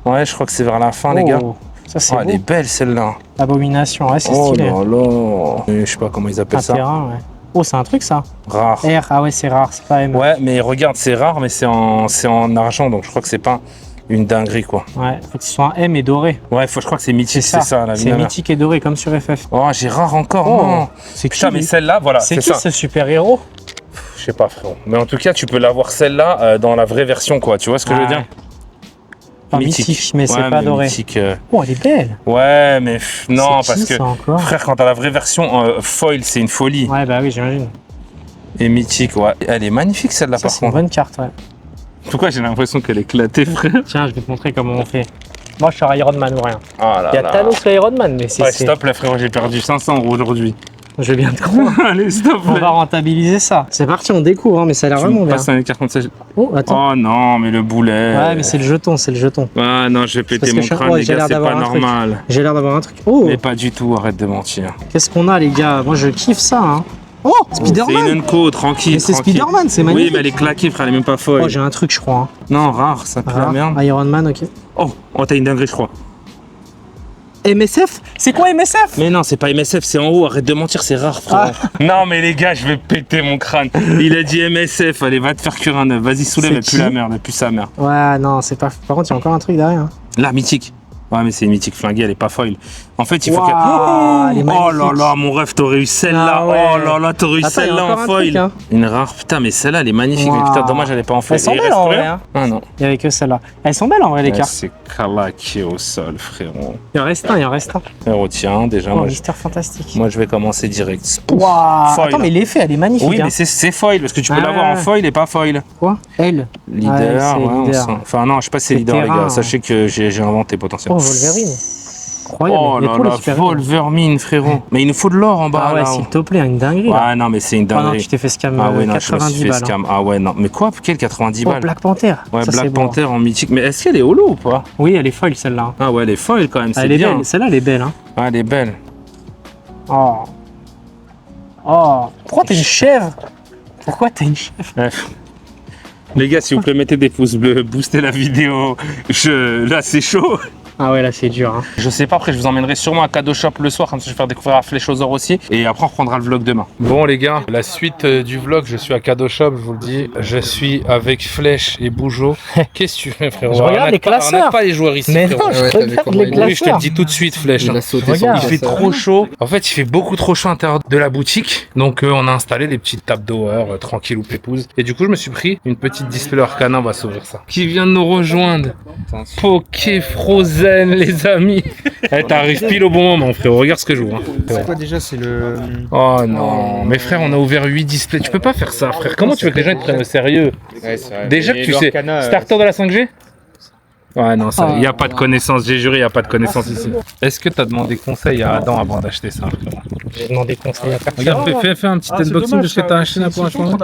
hein. Ouais, je crois que c'est vers la fin les gars. Oh, ça, c'est Oh, elle est beau. belle celle-là. Abomination, ouais, c'est Oh stylé. là là. Je sais pas comment ils appellent Un ça. terrain, ouais. Oh, c'est un truc ça. Rare. R, ah ouais, c'est rare, c'est pas M. Ouais, mais regarde, c'est rare, mais c'est en argent, donc je crois que c'est pas une dinguerie quoi. Ouais, faut qu'ils soient un M et doré. Ouais, je crois que c'est mythique, c'est ça la C'est vie. mythique et doré, comme sur FF. Oh, j'ai rare encore, Oh, non. c'est Putain, qui, mais lui celle-là, voilà, C'est c'est qui ça. ce super-héros? Je sais pas, frérot. Mais en tout cas, tu peux l'avoir celle-là dans la vraie version, quoi. Tu vois ce que je veux Ah, dire? ouais. Enfin, mythique, mais c'est Ouais, pas mais doré. mythique, Oh, elle est belle. ouais, mais non, C'est parce qui, que ça, encore frère, quand t'as la vraie version foil, c'est une folie. Ouais, bah oui, j'imagine. Et mythique, ouais. Elle est magnifique celle-là, Ça, par c'est une contre. bonne carte, ouais. Pourquoi j'ai l'impression qu'elle est éclatée, frère? Tiens, je vais te montrer comment on fait. Moi, je suis Iron Man ou rien. Ah là Il y a là. Thanos le Iron Man, mais c'est. Ouais, stop là, frérot, j'ai perdu 500 € aujourd'hui. Je vais bien te croire. Allez, stop On là. va rentabiliser ça. C'est parti, on découvre, hein, mais ça a l'air Tu vraiment me bien. passes un carte contre ça. Oh, attends. Oh non, mais le boulet. Ouais, mais c'est le jeton, c'est le jeton. Ah non, je vais péter parce que mon je suis- crâne, ouais, les j'ai gars, l'air c'est pas d'avoir un truc. normal. J'ai l'air d'avoir un truc. Oh, Mais pas du tout, arrête de mentir. qu'est-ce qu'on a, les gars? Moi, je kiffe ça, hein. Oh, C'est Spider-Man. une Unco, tranquille. Mais c'est tranquille. Spider-Man, c'est Oui, magnifique. mais elle est claquée, frère, elle est même pas folle. Oh, j'ai un truc, je crois. Hein. Non, rare, ça pue la Ah, merde. Iron Man, ok. Oh, t'as une dinguerie, je crois. MSF? C'est quoi MSF? Mais non, c'est pas MSF, c'est en haut. Arrête de mentir, c'est rare, frère. Non, mais les gars, je vais péter mon crâne. Il a dit MSF. Allez, va te faire cuire un œuf. Vas-y, soulève, mais plus la merde, mais plus sa mère. Ouais, non, c'est pas. Par contre, il y a encore un truc derrière. Hein. Là, mythique. Ouais, mais c'est une mythique flinguée, elle est pas foil. En fait, il faut Wow, elle est Oh là magnifique. là, mon rêve, t'aurais eu celle-là. Ah ouais. Oh là là, t'aurais eu Attends, il y a celle-là encore en un foil. truc, hein. Une rare, putain, mais celle-là, elle est magnifique. Mais Wow. putain, dommage, elle est pas en foil. Elles sont Et il belles reste en plus vrai. rien Hein. Ah non. Il y avait que celle-là. Elles sont belles en vrai, les Ouais, cartes. c'est calaqué au sol, frérot. Il en reste un, il en reste un. Frérot, tiens, déjà, Oh, moi, mystère fantastique. moi, je vais commencer direct. Pouf, Waouh. foil. Attends, mais l'effet, elle est magnifique. Oui, hein. mais c'est foil, parce que tu peux Ah l'avoir en ouais. foil et pas foil. Quoi? Elle. Leader, Ouais, c'est ouais, leader. enfin non, je sais pas si c'est C'est leader, les terrain, gars. hein. Sachez que j'ai inventé potentiellement. Oh, Wolverine. Incroyable. Oh là l'épaule est là, super belle. Wolverine, frérot. Mais il nous faut de l'or en bas, Ah ouais, là. s'il te plaît, une dinguerie. Là. Ouais, non, mais c'est une Ah non, dinguerie. tu t'es fait scam Ah ouais, non, je me 90 suis fait balles. Hein. scam. Ah ouais, non. Mais quoi? Quel 90 Oh, balles? Black Panther. Ouais, Ça, Black c'est beau. Panther en mythique. Mais est-ce qu'elle est holo ou pas? Oui, elle est folle celle-là. Ah ouais, elle est foil quand même, c'est Elle est bien. belle. Celle-là, elle est belle. Hein. Ah, elle est belle. Oh. Oh. Pourquoi t'as une chèvre? Pourquoi t'as une chèvre? Bref. Les gars, s'il vous plaît, mettez des pouces bleus, boostez la vidéo. Là, c'est chaud. Ah ouais, là, c'est dur. Hein. Je sais pas, après je vous emmènerai sûrement à Cadeau Shop le soir, comme ça je vais faire découvrir à Flèche aux Ors aussi. Et après on reprendra le vlog demain. Bon les gars, la suite du vlog, je suis à Cadeau Shop, je vous le dis. Je suis avec Flèche et Bougeot. Qu'est-ce que tu fais frérot? Je regarde les classeurs. Arrête pas les joueurs ici Mais frérot. non, je Ouais, t'as vu regarde comment les il est. Oui, je te le classeurs. dis tout de suite Flèche. Il a sauté Regarde. sur Il fait ça. trop chaud. En fait, il fait beaucoup trop chaud à l'intérieur de la boutique. Donc, on a installé des petites tables d'horreur tranquille ou pépouze. Et du coup, je me suis pris une petite display Arcana. On va s'ouvrir ça. Qui vient de nous rejoindre? Poké Frozen, les amis. Eh, t'arrives pile au bon moment, frérot. Regarde ce que j'ouvre. Hein. C'est quoi déjà? C'est le. Oh non. Mais frère, on a ouvert 8 displays. Tu peux pas faire ça, frère. Comment tu veux que les gens ils te prennent au sérieux? Ouais, c'est vrai. Déjà que tu sais. Starter de la 5G? Ouais, non, ça, il n'y a pas de connaissance, j'ai juré, il n'y a pas de connaissance ici. Est-ce que tu as demandé conseil à Adam avant d'acheter ça? J'ai demandé conseil à personne. Regarde, fais un petit unboxing de ce que tu as acheté là pour un moment.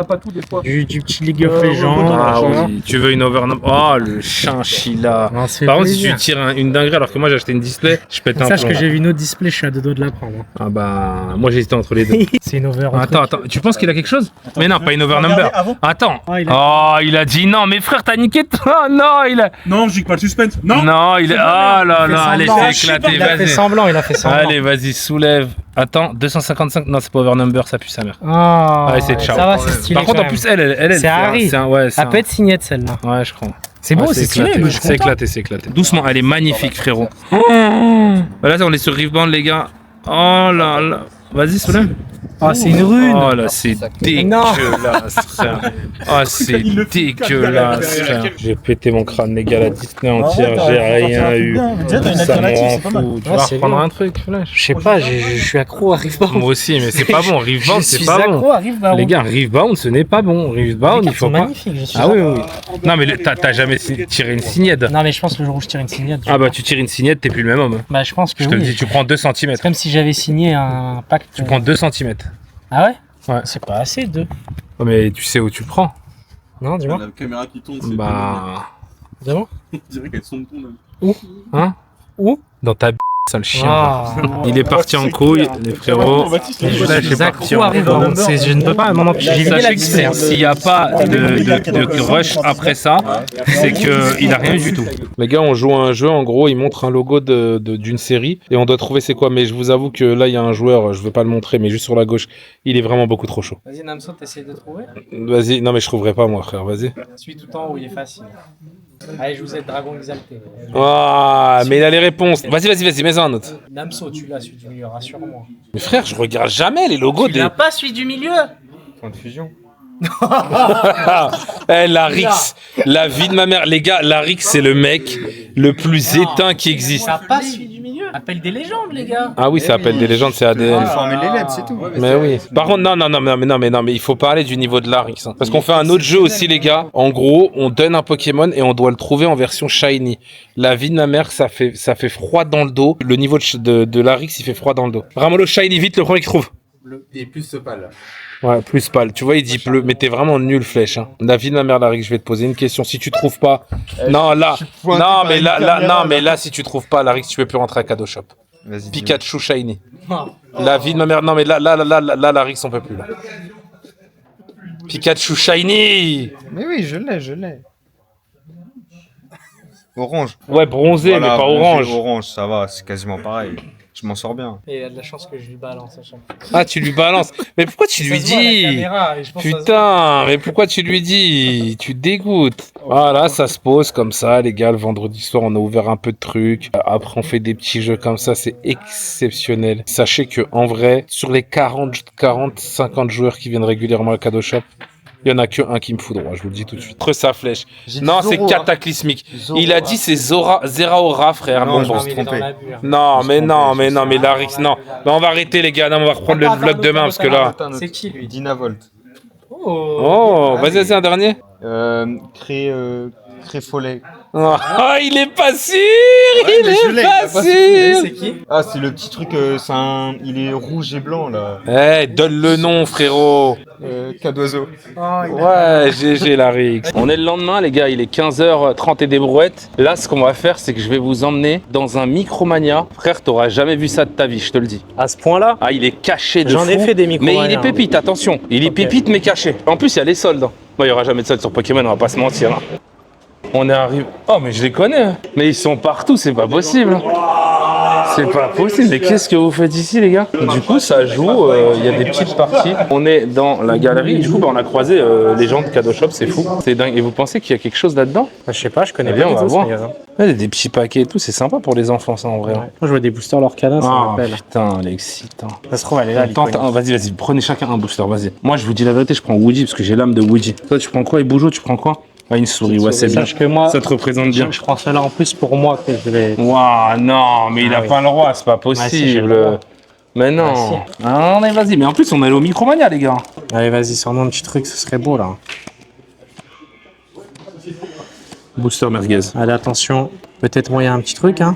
Du petit League of Legends. Ah oui, tu veux une overnum. Oh, le chinchilla. Non, c'est Par contre, si plaisir. tu tires une dinguerie alors que moi j'ai acheté une display, je pète un Sache plomb. que j'ai vu une autre display, je suis à deux doigts de la prendre. hein. Ah bah, moi j'hésitais entre les deux. C'est une over. Attends, tu penses qu'il a quelque chose? Mais non, pas une overnumber. Attends. Ah, Oh, il a dit non, mais frère, t'as niqué toi. Non, il a. Non, je dis pas le suspense. Non, Non, il est. Oh là là, allez, semblant. fais éclater, Il a fait vas-y. semblant, il a fait semblant. Allez, vas-y, soulève. Attends, 255. Non, c'est pas overnumber, ça pue sa mère. Ah, Allez, c'est ciao. ça va, c'est stylé. Par contre, quand en plus, même. elle C'est Harry. ouais, Ça peut être signé de celle-là. Ouais, je crois. C'est beau, Ouais, c'est stylé. éclaté. mais je suis C'est content. éclaté, c'est éclaté. Doucement, elle est magnifique, frérot. Là, on est sur Riverband, les gars. Oh là là. Vas-y, soulève. Ah, c'est une rune. Oh là, c'est dégueulasse, frère. Oh, c'est dégueulasse, frère. J'ai pété mon crâne, les gars, la Disney entière, j'ai rien eu. Ça me rend fou. Tu Ouais, vas c'est reprendre bien. un truc, Flash. Je sais pas, je suis accro à Riverband. Moi aussi, mais c'est pas bon. Rivebound, Je c'est suis pas bon. accro à Riverband. Les gars, Rivebound, ce n'est pas bon. Rivebound, il faut pas. magnifique, je suis Ah oui, d'accord. oui, oui. Non, mais t'as jamais tiré une signette. Non, mais je pense que le jour où je tire une signette. Ah bah, tu tires une signette, t'es plus le même homme. Bah, je pense que Je te le oui. dis, tu prends 2 cm. C'est comme si j'avais signé un pacte. Tu prends 2 cm. Ah ouais? Ouais. C'est pas assez, deux. Oh, mais tu sais où tu prends. Non, dis-moi. la caméra qui tourne, c'est Bah. Dis-moi. on dirait qu'elles sont de ton même. Hein? Où? Dans ta sale chien. Ah. Il est parti en couille, les frérots. Je suis suis parti accro en à Riverband. Je ne peux pas m'en empêcher. J'ai vidé la Sachez display. que s'il n'y a pas de rush après ça, c'est qu'il n'a rien du tout. Les gars, on joue à un jeu, en gros, il montre un logo d'une série et on doit trouver c'est quoi. Mais je vous avoue que là, il y a un joueur, je ne vais pas le montrer, mais juste sur la gauche, il est vraiment beaucoup trop chaud. Vas-y, Namso, t'essayes de trouver. Vas-y, non mais je trouverai pas moi, frère, vas-y. Celui tout en haut, il est facile. Allez, je vous aide, Dragon Exalté. Ah, mais il a les réponses. Vas-y, mets-en un autre. Namso, tu l'as, celui du milieu, rassure-moi. Mais frère, je regarde jamais les logos Tu des. l'as pas, celui du milieu? Point de fusion. Eh, la Rix, la vie de ma mère. Les gars, la Rix, c'est le mec le plus éteint qui existe. T'as pas celui du milieu? Appelle des légendes, les gars. Ah oui, ça appelle des légendes, c'est ADN. Former les lettres, c'est tout. Mais oui. Par contre, non, mais il faut parler du niveau de l'Arix. Hein. Parce qu'on fait un autre jeu aussi, les gars. En gros, on donne un Pokémon et on doit le trouver en version shiny. La vie de ma mère, ça fait froid dans le dos. Le niveau de l'Arix, il fait froid dans le dos. Ramolo shiny vite, le premier qui trouve. Et plus ce pâle. Ouais, plus pâle. Tu vois, il dit bleu, mais t'es vraiment nul, Flèche. Hein. La vie de ma mère, Larix, je vais te poser une question. Si tu trouves pas, non là, si tu trouves pas, Larix, tu peux plus rentrer à Cadeau Shop. Vas-y. Pikachu shiny. La vie de ma mère, non mais là, Larix, on peut plus là. Pikachu shiny. Mais oui, je l'ai. Orange. Ouais, bronzé, Voilà, mais pas bronzé, orange. Orange, ça va, c'est quasiment pareil. Je m'en sors bien. Et il a de la chance que je lui balance à chaque fois. Ah, tu lui balances. Mais pourquoi tu lui dis? Putain, mais pourquoi tu lui dis? Tu dégoûtes. Voilà, ça se pose comme ça, les gars. Le vendredi soir, on a ouvert un peu de trucs. Après, on fait des petits jeux comme ça. C'est exceptionnel. Sachez que, en vrai, sur les 50 joueurs qui viennent régulièrement à Cadeau Shop, il y en a que un qui me fout droit, je vous le dis tout de suite. Entre sa flèche. Non, c'est cataclysmique. Il a dit c'est Zeraora, frère. Non, Bon, je bon. me suis trompé. Non, mais non, mais non, mais Larix, non. Non, on va arrêter, les gars. Non, on va reprendre le vlog demain parce que là. C'est qui lui? Dynavolt. Oh, vas-y, un dernier. Créfollet. Ah, il est pas sûr, Ouais, il mais je l'ai, est il a pas pas sûr. C'est qui? Ah, c'est le petit truc, il est rouge et blanc là. Eh, donne le nom, frérot. Cas d'oiseau. Ouais, GG Larix. On est le lendemain, les gars, il est 15h30 et des brouettes. Là, ce qu'on va faire, c'est que je vais vous emmener dans un Micromania. Frère, t'auras jamais vu ça de ta vie, je te le dis. À ce point-là? Ah, il est caché de J'en ai fou, fait des Micromania. mais il est pépite, attention. Il est pépite, mais caché. En plus, il y a les soldes. Bon, il y aura jamais de soldes sur Pokémon, on va pas se mentir. Hein. On est arrivé. Oh, mais je les connais. Hein. Mais ils sont partout, c'est pas possible. C'est pas possible. Mais qu'est-ce que vous faites ici, les gars? Du coup, ça joue. Il y a des petites parties. On est dans la galerie. Du coup, on a croisé les gens de Cadeau Shop. C'est fou. C'est dingue. Et vous pensez qu'il y a quelque chose là-dedans? Je sais pas, je connais Eh bien, bien. on va du tout, voir. ce magasin. Ouais, il y a des petits paquets et tout. C'est sympa pour les enfants, ça, en vrai. Ouais. Moi, je vois des boosters Lorcana, ça Ah, m'appelle. putain, l'excitant. Ça se trouve, elle est là, Tente, l'icône. vas-y, prenez chacun un booster, vas-y. Moi, je vous dis la vérité, je prends Woody parce que j'ai l'âme de Woody. Toi, tu prends quoi? Et Boujo, tu prends quoi? Ah, une souris, ouais, c'est bien. Sache que moi, Ça te représente bien. je prends celle-là en plus pour moi que je vais. Waouh, non, mais il a oui. pas le droit, c'est pas si, j'ai le possible. droit. Mais non. si. Ah, mais vas-y, mais en plus, on est allé au Micromania, les gars. Allez, vas-y, sors-moi un petit truc, ce serait beau là. Booster merguez. Allez, attention, peut-être moi il y a un petit truc, hein.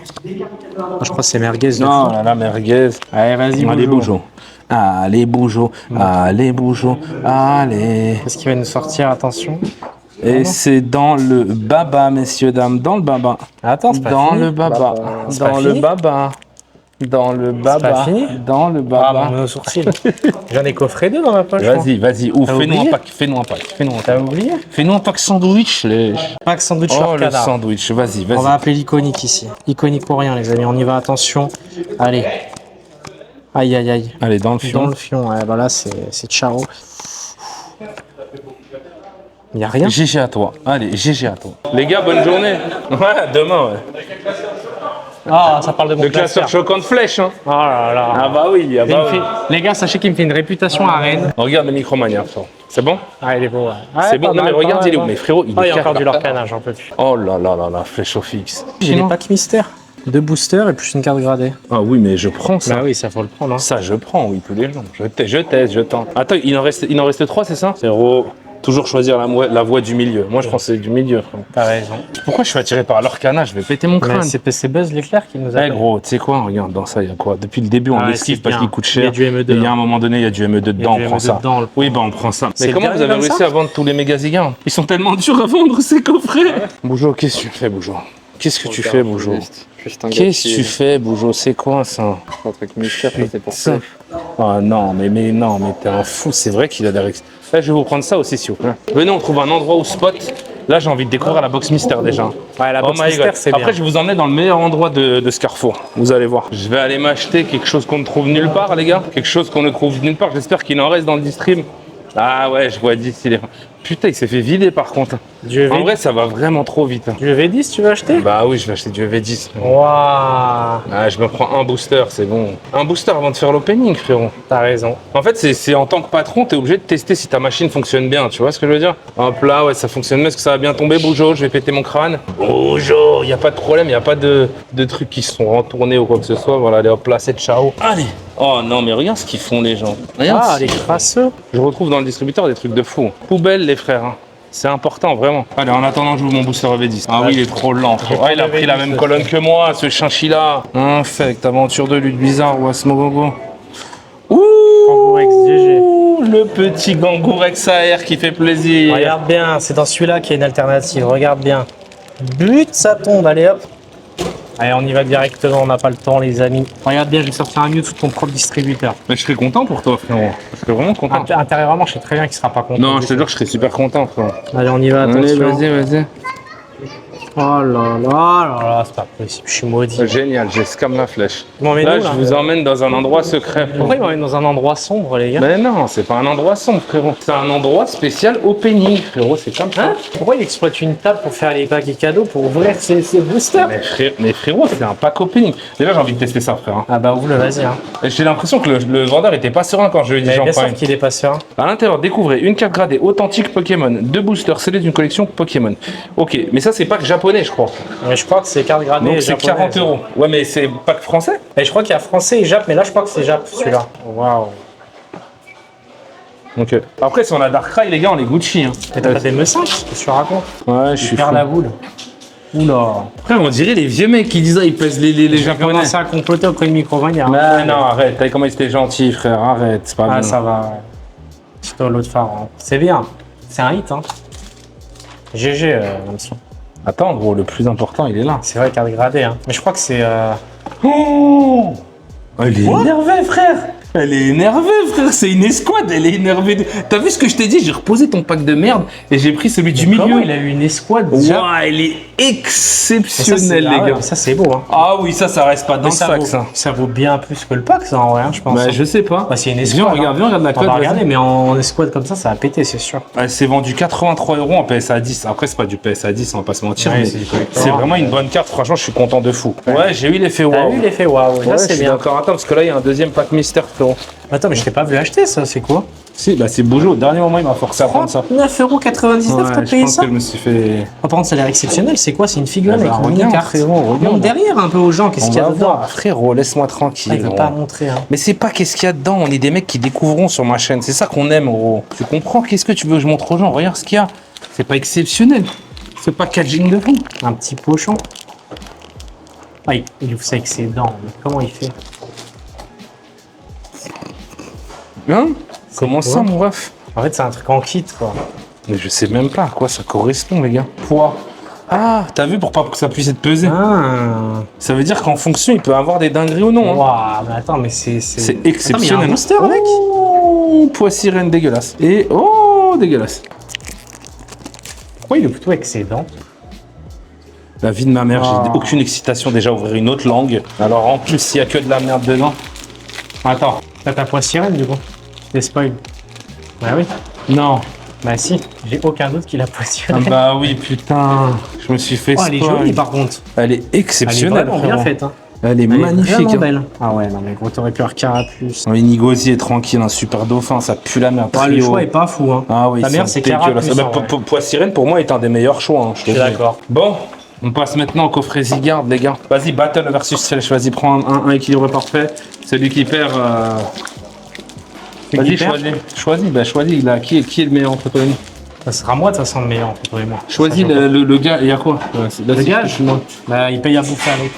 Moi, je crois que c'est merguez. de Non, fou. là, merguez. Allez, vas-y, Allez, Boujo. Boujo. Allez, Boujo. Allez, Boujo. Allez. Qu'est-ce qui va nous sortir? Attention. Et c'est dans le baba, messieurs, dames, dans le baba. Attends, c'est pas Dans fini. le baba. C'est pas Dans le fini. baba. Dans le baba. fini. Dans le Ah, baba. mon sourcil. J'en ai coffré deux dans ma poche. Vas-y, vas-y. Ou T'as fais-nous un oublié pack. Fais-nous un pack. Fais-nous un T'as pack. oublié? Fais-nous un pack sandwich, les. Pack sandwich Oh, le Lorcana. sandwich. Vas-y, On va vas-y. appeler l'iconique ici. Iconique pour rien, les amis. On y va, attention. Allez. Aïe, aïe, aïe. Allez, dans le Dans fion. le fion. Ouais, bah là, c'est ciao. Il n'y a rien. GG à toi. Allez, GG à toi. Les gars, bonne journée. Ouais, demain, ouais. Ah, ça parle de mon Le classeur choquant de flèche, hein. Oh là là. Ah bah oui, ah Il bah me oui. fait- Les gars, sachez qu'il me fait une réputation à Rennes. Regarde le Micromania, frère. C'est bon? Ah, il est beau, ouais. C'est bon. Non, mais regarde, il est où? Mais frérot, il Ah, il est y a encore quatre, du là. Lorcana, j'en peux plus. Oh là là là là, flèche au fixe. J'ai les packs mystères. 2 boosters et plus une carte gradée. Ah oui, mais je prends ça. Bah oui, ça faut le prendre. Hein. Ça, je prends, oui, tous les jours. Je teste, je tente. Attends, il en reste 3, c'est ça? Frérot, toujours choisir la voie du milieu. Moi, je pense que c'est du milieu, frérot. T'as raison. Pourquoi je suis attiré par l'Orcana? Je vais péter mon Mais crâne. c'est Buzz l'éclair qui nous Eh a. gros, tu sais quoi? Regarde, dans ça, il y a quoi? Depuis le début, on Ah, l'esquive c'est parce bien. qu'il coûte Il y cher. a du ME2, Et il y a hein. un moment donné, il y a du ME2 dedans, du on prend ME2 ça. dedans, on le Oui, bah on prend ça. C'est Mais le comment vous dernier avez comme réussi ça à vendre tous les méga zigas? Ils sont tellement durs à vendre, ces coffrets. Boujo, qu'est-ce que tu fais, Boujo? Qu'est-ce que tu fais, Boujo? Qu'est-ce que tu fais, Boujo? C'est quoi ça? Un truc mystère, c'est pour ça. Ah non, mais non, mais t'es un fou. C'est vrai qu'il a des réactions. Là, je vais vous prendre ça aussi, s'il vous plaît. Venez, on trouve un endroit où spot. Là, j'ai envie de découvrir la box mystère déjà. Ouais, la Oh box my mystère, God. c'est bien. Après, je vais vous emmener dans le meilleur endroit de ce carrefour. Vous allez voir. Je vais aller m'acheter quelque chose qu'on ne trouve nulle part, les gars. Quelque chose qu'on ne trouve nulle part. J'espère qu'il en reste dans le distrib. Ah ouais, je vois 10. Putain, il s'est fait vider par contre. Du EV... En vrai, ça va vraiment trop vite. Du EV10, tu veux acheter? Bah oui, je vais acheter du EV10. Waouh. Ah, je me prends un booster, c'est bon. Un booster avant de faire l'opening, frérot. T'as raison. En fait, c'est en tant que patron, t'es obligé de tester si ta machine fonctionne bien, tu vois ce que je veux dire? Hop là, ouais, ça fonctionne bien, est-ce que ça va bien tomber, Boujo? Je vais péter mon crâne. Boujo, y a pas de problème, y a pas de trucs qui se sont retournés ou quoi que ce soit. Voilà, allez hop là, c'est ciao. Allez. Oh non, mais regarde ce qu'ils font les gens. Regarde. Ah, les crasseux. Je retrouve dans le distributeur des trucs de fou. Poubelle, les frères. Hein. C'est important, vraiment. Allez, en attendant, j'ouvre mon booster EV10. Ah oui, il est trop lent, frérot. Ah, il a pris la même colonne que moi, ce chinchilla. Infect, aventure de lutte bizarre, Wasmogogo. Gangourex GG. Ouh, le petit Gangourex AR qui fait plaisir. Regarde bien, c'est dans celui-là qu'il y a une alternative. Regarde bien. But, ça tombe. Allez hop. Allez, on y va directement, on n'a pas le temps, les amis. Regarde bien, je vais sortir un mieux sous ton propre distributeur. Mais je serais content pour toi, frérot. Je serais vraiment content. Intérieurement, je sais très bien qu'il sera pas content. Non, je te jure que je serais super content, frérot. Allez, on y va, Allez, attention. vas-y, vas-y. Oh là là, c'est pas possible, je suis maudit. Génial, j'ai scam la flèche. Vous m'emmènez Là, où, je vous emmène dans un endroit secret. Pourquoi ils m'emmènent dans un endroit sombre, les gars? Mais non, c'est pas un endroit sombre, frérot. C'est un endroit spécial opening, frérot. C'est comme ça. Hein? Pourquoi il exploite une table pour faire les paquets cadeaux pour ouvrir ses boosters? Mais frérot, c'est un pack opening. Déjà, j'ai envie de tester ça, frère. Ah bah ouvre-le, vas-y. Hein. Et j'ai l'impression que le vendeur était pas serein quand je lui ai dit j'en Bien prends sûr une. qu'il est pas serein. À l'intérieur, découvrez une carte gradée authentique Pokémon, 2 boosters scellés d'une collection Pokémon. Ok, mais ça, c'est pack japonais, je crois. Mais je crois que c'est carte gradée. Donc c'est 40 €. Ouais, mais c'est pack français. Et je crois qu'il y a français et Jap, mais là je crois que c'est Jap celui-là. Waouh. Ok. Après, si on a Darkrai, les gars, on est Gucci. Hein. Mais t'as des M5, qu'est-ce que tu racontes? Ouais, je suis Faire fou. la boule. Oula. Après, on dirait les vieux mecs qui disent, ils pèsent les J'ai japonais. commencé à comploter auprès de Micromania. Mais non, arrête. T'as vu comment ils étaient gentils, frère. Arrête, c'est pas Ah bien. ça va. C'est l'autre phare. Hein. C'est bien. C'est un hit. Hein. GG, Mamson. Attends, gros, le plus important, il est là. C'est vrai, carte gradée. Hein. Mais je crois que c'est. Oh, elle est énervée, frère. Elle est énervée, frère. C'est une escouade. Elle est énervée. T'as vu ce que je t'ai dit? J'ai reposé ton pack de merde et j'ai pris celui du milieu. Comment il a eu une escouade déjà? Ouah, elle est exceptionnelle, Ah ouais, les gars. mais ça c'est beau. Hein. Ah oui, ça reste pas dans Mais le sac, ça. ça vaut bien plus que le pack, ça en vrai, hein, je pense. Bah, je sais pas. Bah, c'est une Viens, escouade. regarde la On code. va vas-y. regarder, mais en escouade comme ça va péter, c'est sûr. Elle s'est vendue 83 € en PSA 10. Après, c'est pas du PSA 10, on va pas se mentir, Ouais, mais c'est du collector. c'est vraiment une bonne carte. Franchement, je suis content de fou. Ouais, j'ai eu l'effet T'as waouh. vu l'effet waouh? Là, Ouais, je c'est suis bien. d'accord. Attends, parce que là, il y a un deuxième pack mystère, frérot. Attends, mais je t'ai pas vu acheter ça, c'est quoi? Si, bah c'est Boujou. Au dernier moment, il m'a forcé à prendre ça. 9,99 €, t'as je payé pense ça? que je me suis fait. Oh, par contre, ça a l'air exceptionnel. C'est quoi? C'est une figurine Ah bah, avec une mini regarde, carte. frérot, regarde. Montre derrière un peu aux gens, qu'est-ce On qu'il y a va dedans? voir, frérot, laisse-moi Ah, tranquille. il veut gros. pas montrer. Hein. Mais c'est pas qu'est-ce qu'il y a dedans, on est des mecs qui découvriront sur ma chaîne, c'est ça qu'on aime, gros. Tu comprends? Qu'est-ce que tu veux que je montre aux gens? Regarde ce qu'il y a. C'est pas exceptionnel. C'est pas packaging de fou. Un petit pochon. Ah, il ouvre ça avec ses dents. Mais comment il fait? Hein? Comment quoi ça, mon ref? En fait, c'est un truc en kit, quoi. Mais je sais même pas à quoi ça correspond, les gars. Poids. Ah, t'as vu pour pas que ça puisse être pesé? Ah. Ça veut dire qu'en fonction, il peut avoir des dingueries ou non. Hein. Waouh, mais attends, mais c'est. C'est exceptionnel. Attends, mais il y a un booster avec. Oh, poids sirène dégueulasse. Et oh, dégueulasse. Pourquoi il est plutôt avec ses dents? La vie de ma mère, Ah. j'ai aucune excitation déjà à ouvrir une autre langue. Alors en plus, s'il y a que de la merde dedans. Attends. T'as ta poisse sirène, du coup. Des spoil. Bah oui. Non. Bah si, j'ai aucun doute qu'il a poisse Ah sirène. bah oui, putain. Je me suis fait Oh, elle est spoil. jolie par contre. Elle est Elle est exceptionnelle. vraiment bien frérot. faite. Hein. Elle est Elle est magnifique. vraiment hein. belle. Ah ouais, non mais gros, t'aurais pu avoir Carapuce. Oui, Nigozi est tranquille, un super dauphin, ça pue la merde. Ouais, le Trio. choix est pas fou. Hein. Ah oui, Ta mère, c'est Carapuce. Ah bah, en vrai. Poids sirène, pour moi, est un des meilleurs choix. Hein, je te Je suis dis. d'accord. Bon, on passe maintenant au coffret Zygarde, les gars. Vas-y, battle versus Flèche. Vas-y, prends un équilibre parfait. Celui qui perd. Celui Vas-y, qui perd choisis. Là. Qui est le meilleur entre toi et nous? Ça sera moi, de toute façon, le meilleur entre toi et moi. Choisis Ça, j'entends. le gars. Il y a quoi? Le gage, non. Bah, il paye à bouffer à l'autre.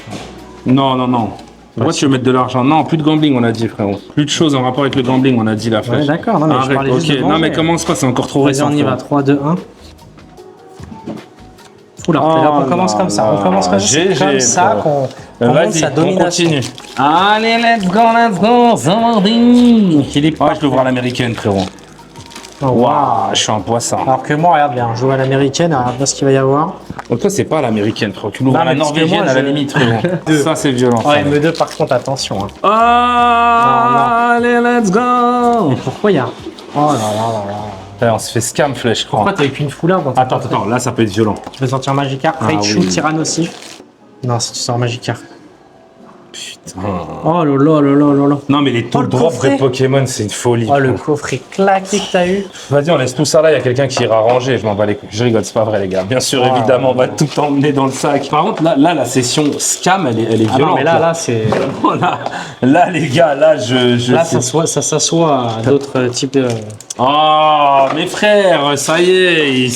Non. Pourquoi tu veux mettre de l'argent? Non, plus de gambling, on a dit, frérot. Plus de choses en rapport avec le gambling, on a dit, la flèche. Ouais, d'accord. Non, mais je Arrête, parlais juste ok. de Non, manger. mais commence pas, c'est encore trop Vas-y, récent. on y va. frérot. 3, 2, 1. Oula, Oh on commence là comme ça. là. On commence comme ça. C'est GG, comme ça frérot. qu'on montre Vas-y, sa on domination. continue. Allez, let's go, Zamordi. Philippe. Ouais, je l'ouvre à l'américaine, frérot. Oh, Waouh, waouh. je suis un poisson. Alors que moi, regarde bien, je joue à l'américaine, regarde bien ce qu'il va y avoir. Donc toi, c'est pas à l'américaine, frérot. Tu l'ouvres Non, à la mais parce que norvégienne, moi, à la je- limite, frérot. Ça, c'est violent. Ouais, ça. M2, par contre, attention. Hein. Ah, allez, let's go. Mais pourquoi il y a. Oh là là là là. Allez, on se fait scam, flèche, je crois. Pourquoi t'as qu'une foulard dans ton Attends, là, ça peut être violent. Tu veux sortir Magikarp, Ah Raichu, oui. Tyrannosif. Non, si tu sors Magikarp. Putain. Oh là là là là là là. Non, mais les taux Oh, de le drop coffret. de Pokémon, c'est une folie. Oh, le frérot. coffret claqué que t'as eu. Vas-y, on laisse tout ça là, il y a quelqu'un qui ira ranger, je m'en bats les couilles. Je rigole, c'est pas vrai les gars. Bien sûr, Ah. évidemment, on va tout emmener dans le sac. Par contre, là la session scam, elle est Ah violente. non, mais là, c'est. Là, les gars, là, je Là, ça s'assoit à d'autres types de. Oh, mes frères, ça y est,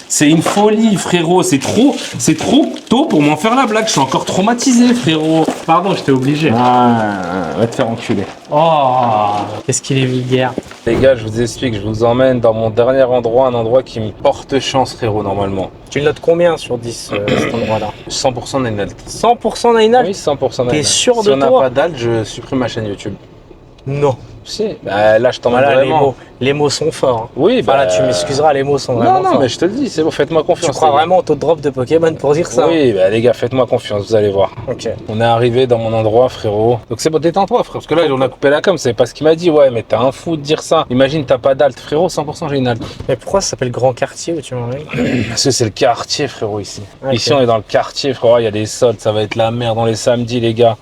c'est une folie, frérot. C'est trop tôt pour m'en faire la blague. Je suis encore traumatisé, frérot. Pardon, j'étais obligé. Ah, va te faire enculer. Oh, qu'est-ce qu'il est vulgaire. Les gars, je vous explique, je vous emmène dans mon dernier endroit, un endroit qui me porte chance, frérot, normalement. Tu le notes combien sur 10, cet endroit-là? 100% Nainalt. 100% Nainal? Oui, 100% Nainalt. T'es sûr si de on n'a toi pas d'alt, je supprime ma chaîne YouTube. Non. Si, bah, là je t'emmène Voilà, vraiment. les mots sont forts. Hein. Oui, Enfin, là, tu m'excuseras, les mots sont Non, vraiment non, forts. mais je te le dis, c'est bon, faites-moi confiance. Tu crois les gars. vraiment au taux de drop de Pokémon pour dire ça? Oui, bah, les gars, faites-moi confiance, vous allez voir. Ok. On est arrivé dans mon endroit, frérot. Donc c'est bon, détends-toi, frère, parce que là, on a coupé la com, c'est pas ce qu'il m'a dit. Ouais, mais t'as un fou de dire ça. Imagine, t'as pas d'alt, frérot, 100% j'ai une alt. Mais pourquoi ça s'appelle Grand Quartier où tu m'emmènes? Parce que c'est le quartier, frérot, ici. Ok. Ici, on est dans le quartier, frérot. Il y a des soldes, ça va être la merde dans les samedis, les gars.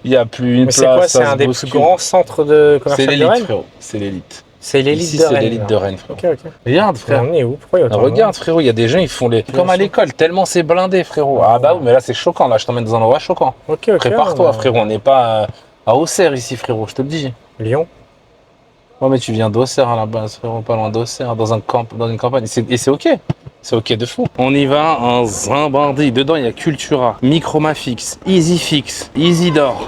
Il y a plus une Mais place. c'est quoi? ça C'est se un des bouscule. plus grands centres de C'est commercial de l'élite, Rennes? frérot. C'est l'élite. C'est l'élite Ici, de c'est Rennes. l'élite de là. Rennes, frérot. Ok, ok. Regarde, frère. On est où? Pourquoi il y a autant de monde? Regarde, frérot, il y a des gens, ils font les. Comme à l'école, tellement c'est blindé, frérot. Ah bah oui, mais là, c'est choquant. Là, je t'emmène dans un endroit choquant. Ok, ok. Prépare-toi, bah, frérot. On n'est pas à Auxerre ici, frérot, je te le dis. Lyon. Ouais, mais tu viens d'Auxerre à la base, frérot, pas loin d'Auxerre, dans une campagne. Et c'est ok. C'est ok de fou. On y va en Zimbabwe. Dedans, il y a Cultura, Micromafix, EasyFix, Isidore,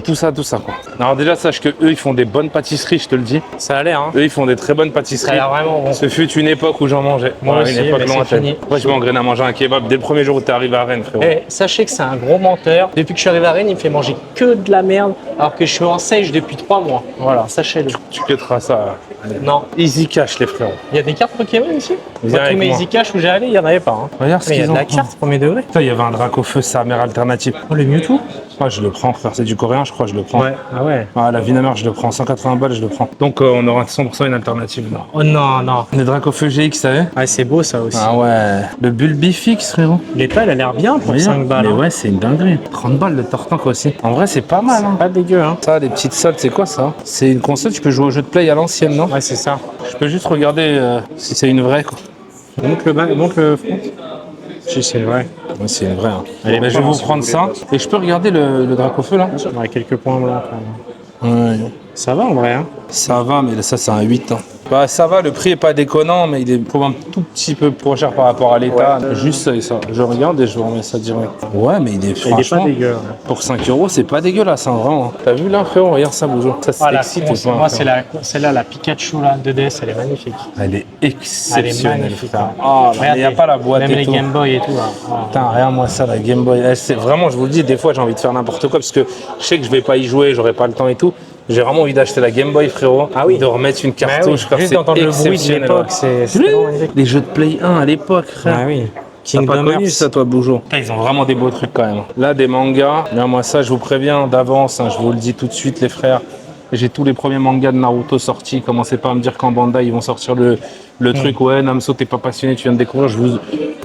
tout ça, quoi. Alors déjà, sache que eux, ils font des bonnes pâtisseries, je te le dis. Ça a l'air, hein. Eux, ils font des très bonnes Ça a pâtisseries. l'air vraiment bon. Ce fut une époque où j'en mangeais. Moi Ouais, aussi, une époque mais c'est lointaine. fini. Moi, je m'engraine à manger un kebab dès le premier jour où t'es arrivé à Rennes, frérot. Eh, sachez que c'est un gros menteur. Depuis que je suis arrivé à Rennes, il me fait manger que de la merde, alors que je suis en sèche depuis 3 mois. Voilà, sachez-le. Tu quitteras ça. Non. Easy cash, les frérots. Il y a des cartes Pokémon ici? Viens Moi, tous avec mes moi. Easy Cash où j'ai allé, il n'y en avait pas. Hein. Regarde ce Mais il y a qu'ils de ont. la carte, premier degré. Putain, il y avait un drac au feu, sa mère alternative. Oh, le Mewtwo? Ah, je le prends, frère. C'est du coréen, je crois, je le prends. Ah ouais. Ah, la Vinamer, je le prends. 180 balles, je le prends. Donc, on aura 100% une alternative. Là. Oh non, non. Le drac au feu GX, tu savais? Ah, c'est beau ça aussi. Ah ouais. Le Bulbifix, frérot. L'état, elle a l'air bien pour 5 balles. Mais hein. ouais, c'est une dinguerie. 30 balles le Tortank aussi. En vrai, c'est pas mal. Hein. Pas dégueu, hein. Ça, les petites soldes, c'est quoi ça? C'est une console, tu peux jouer au jeu de play à l'ancienne, non? Ouais, c'est ça. Je peux juste regarder si c'est une vraie, quoi. Montre le bas, montre le front. Si, c'est vrai. Oui, c'est une vraie. Hein. Elle est Mais je vais propre, vous si prendre vous ça. Et je peux regarder le drac au feu, là? Ouais, quelques points blancs quand même. Ouais. Ça va en vrai, hein. Ça va, mais ça, c'est un 8 ans. Bah, ça va, le prix est pas déconnant, mais il est pour un tout petit peu trop cher par rapport à l'état. Juste ça et ça. Je regarde et je vous remets ça direct. Ouais, mais il est Il est franchement, pas dégueu. Ouais. pour 5 €, c'est pas dégueulasse, hein, vraiment. T'as vu là, frérot? Regarde ça, Bougeot. Ça, c'est Ah, la excite con, ou pas? moi, c'est celle-là, la Pikachu là, 2DS, elle est magnifique. Elle est exceptionnelle, magnifique, frère. ouais. Oh, là, Regarde, il n'y a pas la boîte même et les tout. Game Boy et tout. Là. Ah. Putain, regarde-moi ça, la Game Boy. C'est vraiment, je vous le dis, des fois, j'ai envie de faire n'importe quoi parce que je sais que je vais pas y jouer, j'aurai pas le temps et tout. J'ai vraiment envie d'acheter la Game Boy, frérot. Ah oui. De remettre une Bah oui, cartouche, frère, juste c'est d'entendre le bruit de exceptionnel. l'époque, c'est Oui, vraiment magnifique. les jeux de Play 1 à l'époque, frère. Ah oui. T'as pas Kingdom connu Hearts. ça, toi, Bougeot? Ils ont vraiment des beaux trucs quand même. Là, des mangas. Là, moi, ça, je vous préviens d'avance, hein, je vous le dis tout de suite, les frères. J'ai tous les premiers mangas de Naruto sortis. Commencez pas à me dire qu'en Bandai, ils vont sortir le truc. Ouais, Namso, t'es pas passionné, tu viens de découvrir.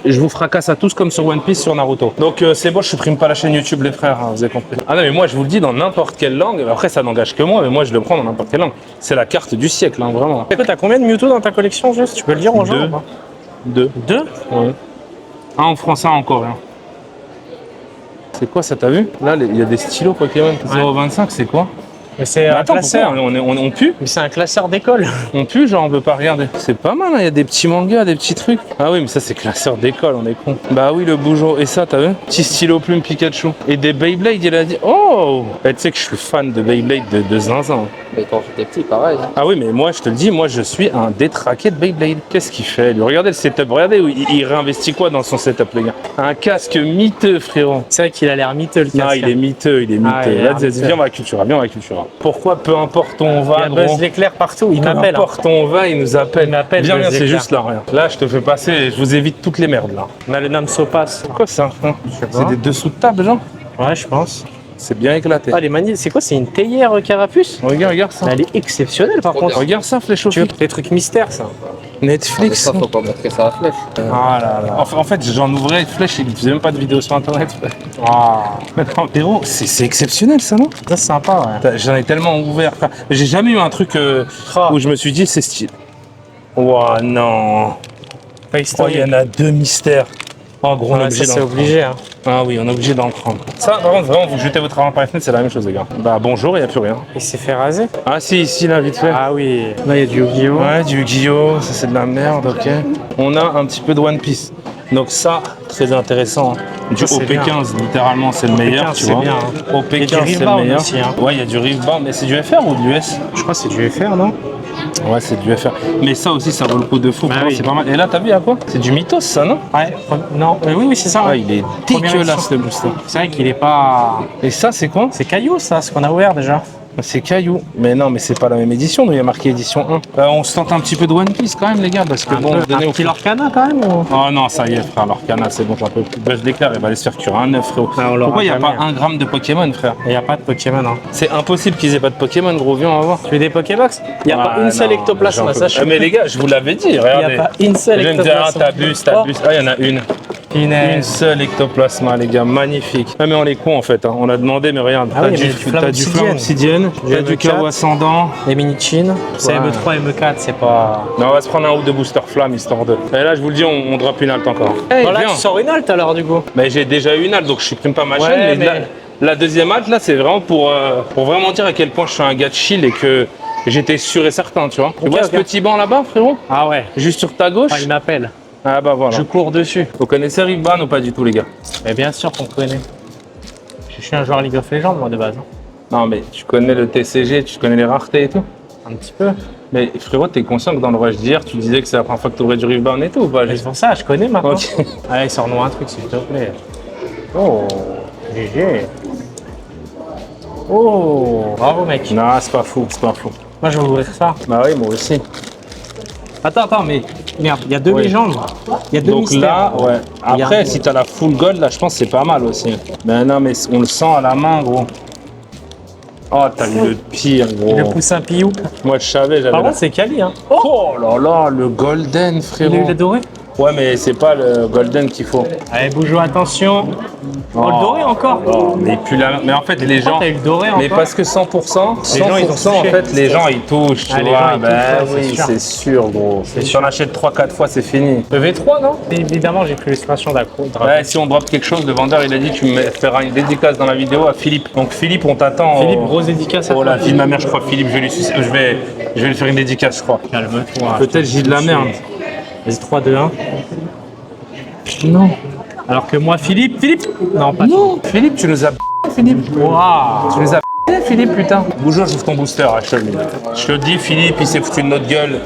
Je vous fracasse à tous comme sur One Piece, sur Naruto. Donc, c'est bon, je supprime pas la chaîne YouTube, les frères, hein, vous avez compris. Ah non, mais moi, je vous le dis dans n'importe quelle langue. Après, ça n'engage que moi, mais moi, je le prends dans n'importe quelle langue. C'est la carte du siècle, hein, vraiment. Écoute, t'as combien de Mewtwo dans ta collection juste? Tu peux le dire aux gens? Deux. ou pas? 2. 2? Ouais. Un en français, un en coréen. C'est quoi ça, t'as vu? Là, il y a des stylos Pokémon. 0,25, c'est quoi? Mais c'est Mais un attends, classeur. pourquoi on pue? Mais c'est un classeur d'école. On pue, genre on veut pas regarder. C'est pas mal, hein, il y a des petits mangas, des petits trucs. Ah oui, mais ça c'est classeur d'école, on est con. Bah oui, le Bougeot. Et ça, t'as vu? Petit stylo plume Pikachu. Et des Beyblade, il a dit. Oh! Tu sais que je suis fan de Beyblade de zinzin. Mais quand j'étais petit, pareil. Hein. Ah oui, mais moi je te le dis, moi je suis un détraqué de Beyblade. Qu'est-ce qu'il fait lui? Regardez le setup, regardez où il réinvestit quoi dans son setup, les gars. Un casque miteux, frérot. C'est vrai qu'il a l'air miteux le casque. Non, il est miteux, il est miteux. Ah, il a Là, l'air miteux. viens, on va à Cultura, viens, on va à Cultura. Pourquoi peu importe où on Il y va, a gros, Buzz l'éclair partout, il peu m'appelle. hein. importe où on va, il nous appelle. Il m'appelle, Viens, Buzz viens, c'est l'éclair. juste là, regarde. Là, je te fais passer et je vous évite toutes les merdes, là. On a le Namso Pass. Quoi ça, hein? sais C'est pas. des dessous de table, genre? Ouais, je pense. C'est bien éclaté. Ah, les manies, c'est quoi? C'est une théière carapuce? Regarde ça. Elle est exceptionnelle par contre. Regarde ça, Flèche au Tu veux Flic. des trucs mystères ça? Mais Netflix. ça, faut pas montrer ça à la flèche. Ah là là. En fait, j'en ouvrais Flèche, il faisait même pas de vidéos sur internet. Ah, Mais non, héros, c'est exceptionnel ça, non? ça c'est sympa ouais. J'en ai tellement ouvert, frère. J'ai jamais eu un truc Ah. où je me suis dit c'est stylé. Ouah, non. Pas Oh, historique. il y en a 2 mystères. En gros, on est Ouais, obligé ça, c'est d'en obligé. Hein. Ah oui, on est obligé d'en prendre. Ça, par contre, vraiment, vous jetez votre argent par la fenêtre, c'est la même chose, les gars. Bah bonjour, il n'y a plus rien. Il s'est fait raser. Ah si, ici, là, vite fait. Ah oui. Là il y a du Yu-Gi-Oh. Ouais, du Yu-Gi-Oh, ça c'est de la merde, ok. On a un petit peu de One Piece. Donc ça, très intéressant. Du Ça, c'est bien. OP15, littéralement, c'est le meilleur, OP15, tu c'est vois. bien, hein. OP15, Et du c'est le Riftbound meilleur. aussi, hein. Ouais, il y a du Riftbound, mais c'est du FR ou de l'US? Je crois que c'est du FR non? Ouais, c'est du FR. Mais ça aussi, ça vaut le coup de fou. Bah Franchement, oui. c'est pas mal. Et là, t'as vu à quoi? C'est du Mythos, ça, non? Ouais. Non. Oui oui c'est ça. Ouais, il est Première dégueulasse, édition. le booster. C'est vrai qu'il est pas. Et ça, c'est quoi? C'est Caillou ça, ce qu'on a ouvert déjà. C'est Caillou. Mais non, mais c'est pas la même édition, nous, il y a marqué édition 1. On se tente un petit peu de One Piece quand même, les gars, parce que bon, donnez au petit Lorcana quand même ou... Oh non, ça y est, frère, Lorcana, c'est bon, j'en peux plus. Bah, je déclare, il va aller se faire cuire un œuf, frérot. Ah, Pourquoi il n'y a jamais, pas 1 gramme de Pokémon, frère? Il n'y a pas de Pokémon, hein. C'est impossible qu'ils aient pas de Pokémon, gros, viens, on va voir. Tu veux des Pokébox? Il n'y a pas une seule ectoplasme, ça je Mais les gars, je vous l'avais dit, Il n'y regardez. a pas une seule Je vais me dire, ah, ectoplasme. t'abuses. Ah, il y en a une. Une Punaise. seule ectoplasma, les gars, magnifique. Ah, mais on est cons en fait, hein. On a demandé, mais regarde. Ah oui, mais du flamme t'as du flamme obsidienne, t'as du chaos ascendant. Les mini-chin. C'est ME3, ME4, c'est pas. Non, on va se prendre un ou deux boosters flamme histoire de. Et là, je vous le dis, on drop une halte encore. Hey, Voilà, viens. tu sors une halte alors du coup. Mais j'ai déjà eu une halte, donc je supprime pas ma Ouais, chaîne. mais- La deuxième halte, là, c'est vraiment pour vraiment dire à quel point je suis un gars de chill et que j'étais sûr et certain, tu vois. Tu vois ce petit banc là-bas, frérot? Ah ouais. Juste sur ta gauche. Ah, il m'appelle. Ah bah voilà. Je cours dessus. Vous connaissez Rickban ou pas du tout, les gars? Mais bien sûr qu'on connaît. Je suis un joueur League of Legends moi de base. Hein. Non, mais tu connais le TCG, tu connais les raretés et tout? Un petit peu. Mais frérot, t'es conscient que dans le rush d'hier, tu disais que c'est la première fois que t'aurais du Rickban et tout ou pas? Mais c'est pour ça, je connais maintenant. Ok. Allez, sors-nous un truc s'il te plaît. Oh, GG. Oh, bravo mec. Non, c'est pas fou, c'est pas fou. Moi je vais ouvrir ça. Bah oui, moi aussi. Attends, mais merde, il y a deux Oui. légendes. Il y a deux Donc mystères. là, ouais. Après, Regarde. si t'as la full gold, là, je pense que c'est pas mal aussi. Mais non, mais on le sent à la main, gros. Oh, t'as eu le pire, gros. Le poussin Piou. Moi, je savais, j'avais. Par la- contre, c'est Kali, hein. Oh là là, le golden, Il a eu frérot. le doré. Ouais, mais c'est pas le golden qu'il faut. Allez, Bougeot, attention. Oh, le doré encore. Oh, mais plus la... Mais en fait, les gens. T'as eu le doré encore. Mais parce que 100%, 100% Les gens, ils ont en touché. fait, les gens ils touchent, tu Ah, les vois. gens, ils Ben touchent, ouais, oui, c'est c'est sûr, gros. Si sûr. on achète 3-4 fois, c'est fini. Le V3, non? Évidemment, j'ai pris l'expression d'accro. Ouais, si on drop quelque chose, le vendeur il a dit tu me feras une dédicace dans la vidéo à Philippe. Donc Philippe, on t'attend. Philippe, grosse dédicace à Oh toi. la fille de ma mère, je crois Philippe, je vais lui faire une dédicace, je crois. Calme-toi. Peut-être j'ai de la merde. Vas-y, 3, 2, 1. Non. Alors que moi, Philippe. Non, pas Non. Philippe, tu nous as Philippe. Waouh. Tu nous as Philippe, putain. Bougeons, j'ouvre ton booster, je te le dis. Je te le dis, Philippe, il s'est foutu de notre gueule.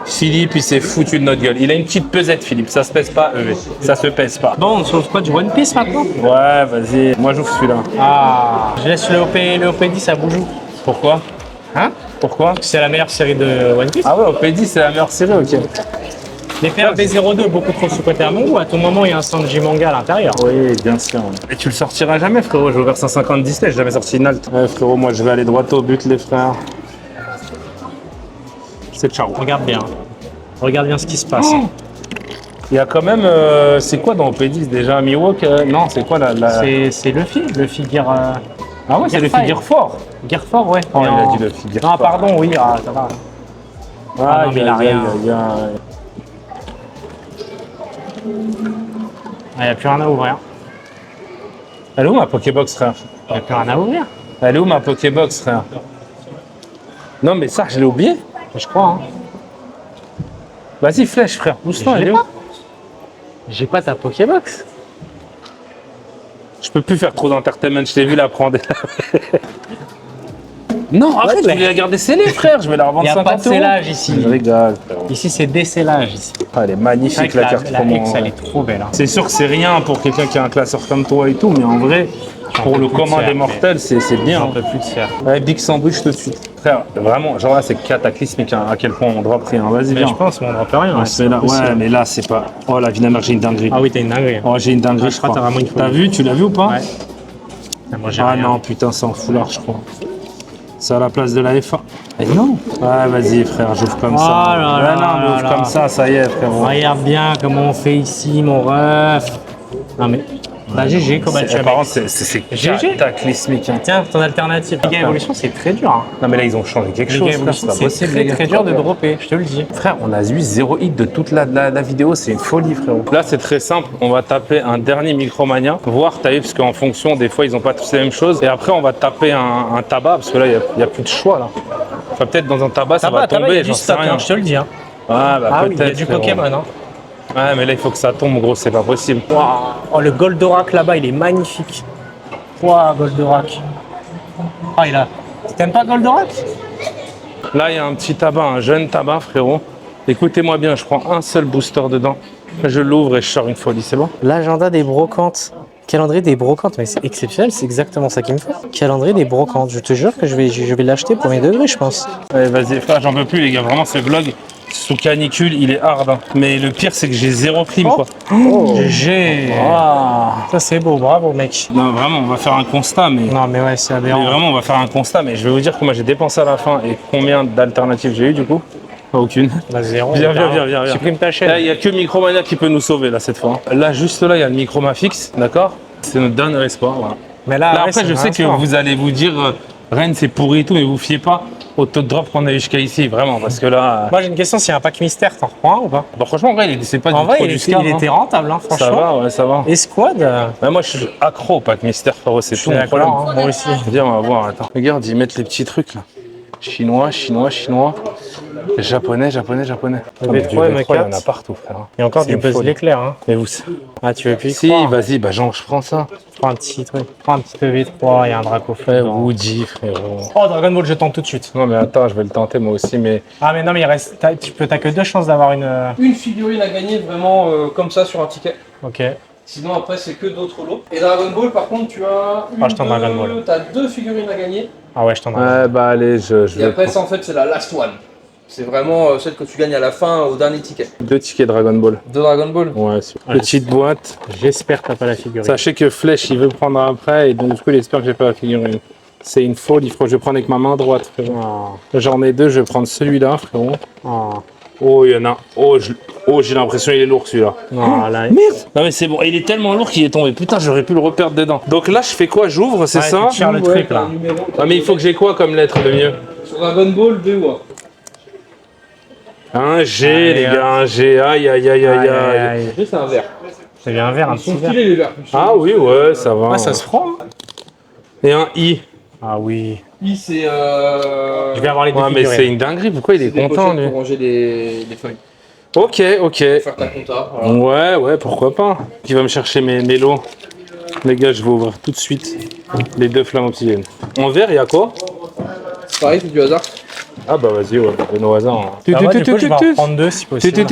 Philippe, il s'est foutu de notre gueule. Il a une petite pesette, Philippe. Ça se pèse pas, ça se pèse pas. Bon, on se retrouve quoi du One Piece maintenant? Ouais, vas-y. Moi, j'ouvre celui-là. Ah. Je laisse le OP10 à Boujou. Pourquoi? Hein? Pourquoi? C'est la meilleure série de One Piece. Ah ouais, OP10, c'est la meilleure série, ok. Les PR B02, beaucoup trop sous-cotés à mon goût. À tout moment, il y a un Sanji manga à l'intérieur. Oui, bien sûr. Et tu le sortiras jamais, frérot. Je vais vers 150 Disney, j'ai jamais sorti une halte. Ouais, frérot, moi, je vais aller droit au but, les frères. C'est ciao. Regarde bien. Regarde bien ce qui se passe. Il y a quand même. C'est quoi dans OP10 déjà? Miwok? Non, c'est quoi la. C'est Luffy Gear. Ah ouais, c'est le Gear figure fort. Gear Fort, ouais. Oh, Mais il a en- dit Luffy Gear Non, Fort. pardon, oui, ah, ça va. Ah non, mais il a rien. Il n'y a plus rien à ouvrir. Elle est où ma Pokébox, frère? Il n'y a plus rien à ouvrir. Elle est où ma Pokébox, frère? Non, mais ça, je l'ai oublié. Je crois, hein. Vas-y, flèche, frère. Pousse-toi, Je elle l'ai est où? pas. J'ai pas ta Pokébox. Je peux plus faire trop d'entertainment, je t'ai vu la prendre. Non, arrête, je mais- voulais la garder scellée, frère. Je vais la Il revendre n'y a 50 pas de euros. scellage ici. Je rigole, frérot. Ici, c'est décellage. Ici. Ah, elle est magnifique, C'est vrai la que carte la promo. X, elle est trop belle. Hein. C'est sûr que c'est rien pour quelqu'un qui a un classeur comme toi et tout, mais en vrai, pour peux le plus commun de des faire, mortels, c'est J'en bien. peux plus de faire. Ouais, Big Sandwich tout de suite. Frère, vraiment, genre là, c'est cataclysmique hein, à quel point on drop rien. Vas-y, Mais viens. je pense qu'on ne voit rien. Ah, c'est là. Ouais, mais là, c'est pas. Oh, la vie de ma mère, j'ai une dinguerie. Ah oui, t'as une dinguerie. Oh, j'ai une dinguerie, Ah, je je crois crois. que t'as vraiment une folie. T'as vu? Tu l'as vu ou pas? Ouais. Ah, moi, j'ai Ah rien. non, putain, c'est en foulard, je crois. C'est à la place de la FA. Mais non. Ouais, vas-y, frère, j'ouvre comme ça. Oh là Ouais, là non, mais là ouvre là. comme ça y est, frérot. Regarde bien comment on fait ici, mon ref. Non mais. Bah GG, comment tu as Par contre, c'est GG. cataclysmique. Hein. Tiens, ton alternative. Liga Evolution, c'est très dur. Hein. Non, mais là, ils ont changé quelque Liga chose, frère, Evolution, pas c'est possible, très les gars. très dur de dropper, je te le dis. Frère, on a eu 0 hit de toute la vidéo, c'est une folie, frérot. Là, c'est très simple. On va taper un dernier Micromania, voir, t'as vu, parce qu'en fonction, des fois, ils n'ont pas tous les mêmes choses. Et après, on va taper un tabac, parce que là, il n'y a plus de choix, là. Enfin, peut-être dans un tabac, ça va il y a tomber, du j'en sais stock, rien. hein, je te le dis. Hein. Ouais, bah, Ah oui, il y a peut-être. du frérot. Pokémon. Hein. Ouais, mais là, il faut que ça tombe, gros, c'est pas possible. Waouh. Oh, le Goldorak là-bas, il est magnifique. Waouh, Goldorak. Ah, il a. T'aimes pas Goldorak? Là, il y a un petit tabac, un jeune tabac, frérot. Écoutez-moi bien, je prends un seul booster dedans. Je l'ouvre et je sors une folie, c'est bon? L'agenda des brocantes. Calendrier des brocantes, mais c'est exceptionnel, c'est exactement ça qu'il me faut. Calendrier des brocantes, je te jure que je vais l'acheter pour mes degrés, je pense. Allez, vas-y, frère, j'en peux plus, les gars. Vraiment, ce vlog sous canicule, il est hard. Hein. Mais le pire, c'est que j'ai zéro clim, quoi. GG. Ça, c'est beau, bravo, mec. Non, vraiment, on va faire un constat, mais. Non, mais ouais, c'est aberrant. Mais vraiment, on va faire un constat, mais je vais vous dire combien j'ai dépensé à la fin et combien d'alternatives j'ai eu, du coup. Pas aucune. Bah, zéro. Viens. Supprime ta chaîne. Là, il n'y a que Micromania qui peut nous sauver, là, cette fois. Là, juste là, il y a le Microma fixe, d'accord? C'est notre dernier espoir, voilà. Mais là, Là, ouais, après, je sais que vous allez vous dire, Rennes, c'est pourri et tout, mais vous fiez pas au taux de drop qu'on a eu jusqu'à ici, vraiment, parce que là. Moi, j'ai une question, s'il y a un pack mystère, t'en reprends un ou pas? Bah, franchement, en vrai, c'est pas En du vrai, trop du scam. il était rentable, hein, franchement. Ça va, ouais, ça va. Esquad, Ouais, moi, je suis accro au pack mystère, frérot, c'est tout mon d'accord, problème. hein, moi aussi. Viens, on va voir, attends. Regarde, ils mettent les petits trucs, là. Chinois. Japonais. Le V3, du V3, il y en a M4. partout, frère. Il y a encore C'est du une buzz folie. l'éclair, hein. Mais vous. Ah, tu veux plus y Si, croire. vas-y, bah, genre, je prends ça. Prends un petit truc. Prends un petit EV3, il y a un Draco Ouais, dedans. Woody, frérot. Oh, Dragon Ball, je tente tout de suite. Non, mais attends, je vais le tenter moi aussi, mais. Ah, mais non, mais il reste. T'as que 2 chances d'avoir une. Une figurine à gagner vraiment comme ça sur un ticket. Ok. Sinon après c'est que d'autres lots. Et Dragon Ball par contre tu as Ah, je tente Dragon Ball. T'as 2 figurines à gagner. Ah ouais, je t'en ai. Ouais, bah, allez, je Et vais après prendre ça en fait c'est la last one. C'est vraiment celle que tu gagnes à la fin au dernier ticket. 2 tickets Dragon Ball. De Dragon Ball. Ouais, petite boîte. J'espère que t'as pas la figurine. Sachez que Flèche, il veut prendre après, et donc du coup, il espère que j'ai pas la figurine. C'est une folie, frérot. Je vais prendre avec ma main droite, frérot. Oh. J'en ai 2, je vais prendre celui-là, frérot. Oh. Oh, il y en a. Oh, j'ai l'impression qu'il est lourd celui-là. Non, là. Merde! Non, mais c'est bon, il est tellement lourd qu'il est tombé. Putain, j'aurais pu le reperdre dedans. Donc là, je fais quoi? J'ouvre, c'est Ouais, ça? tu tires le truc là. Ah, mais il faut que j'ai quoi comme lettre le mieux? Sur Dragon Ball 2 ou Un G, Allez, les gars, un G. Aïe. c'est un verre. C'est bien un verre, un Ils petit sont verre. stylés les verres. Ah oui, ouais, ça va. Ouais, ça se prend. Hein. Et un I. Ah oui. Puis c'est Je vais avoir les deux Ouais, mais figurines. c'est une dinguerie. Pourquoi il est des content, pochettes lui? pour ranger des feuilles. Ok. Faire ta compta. Voilà. Ouais, pourquoi pas. Qui va me chercher mes lots. Les gars, je vais ouvrir tout de suite les 2 flammes obsidiennes. En vert, il y a quoi? C'est pareil, c'est du hasard. Ah bah vas-y, ouais, au hasard. Ah ouais, du coup, je vais en prendre 2 si possible.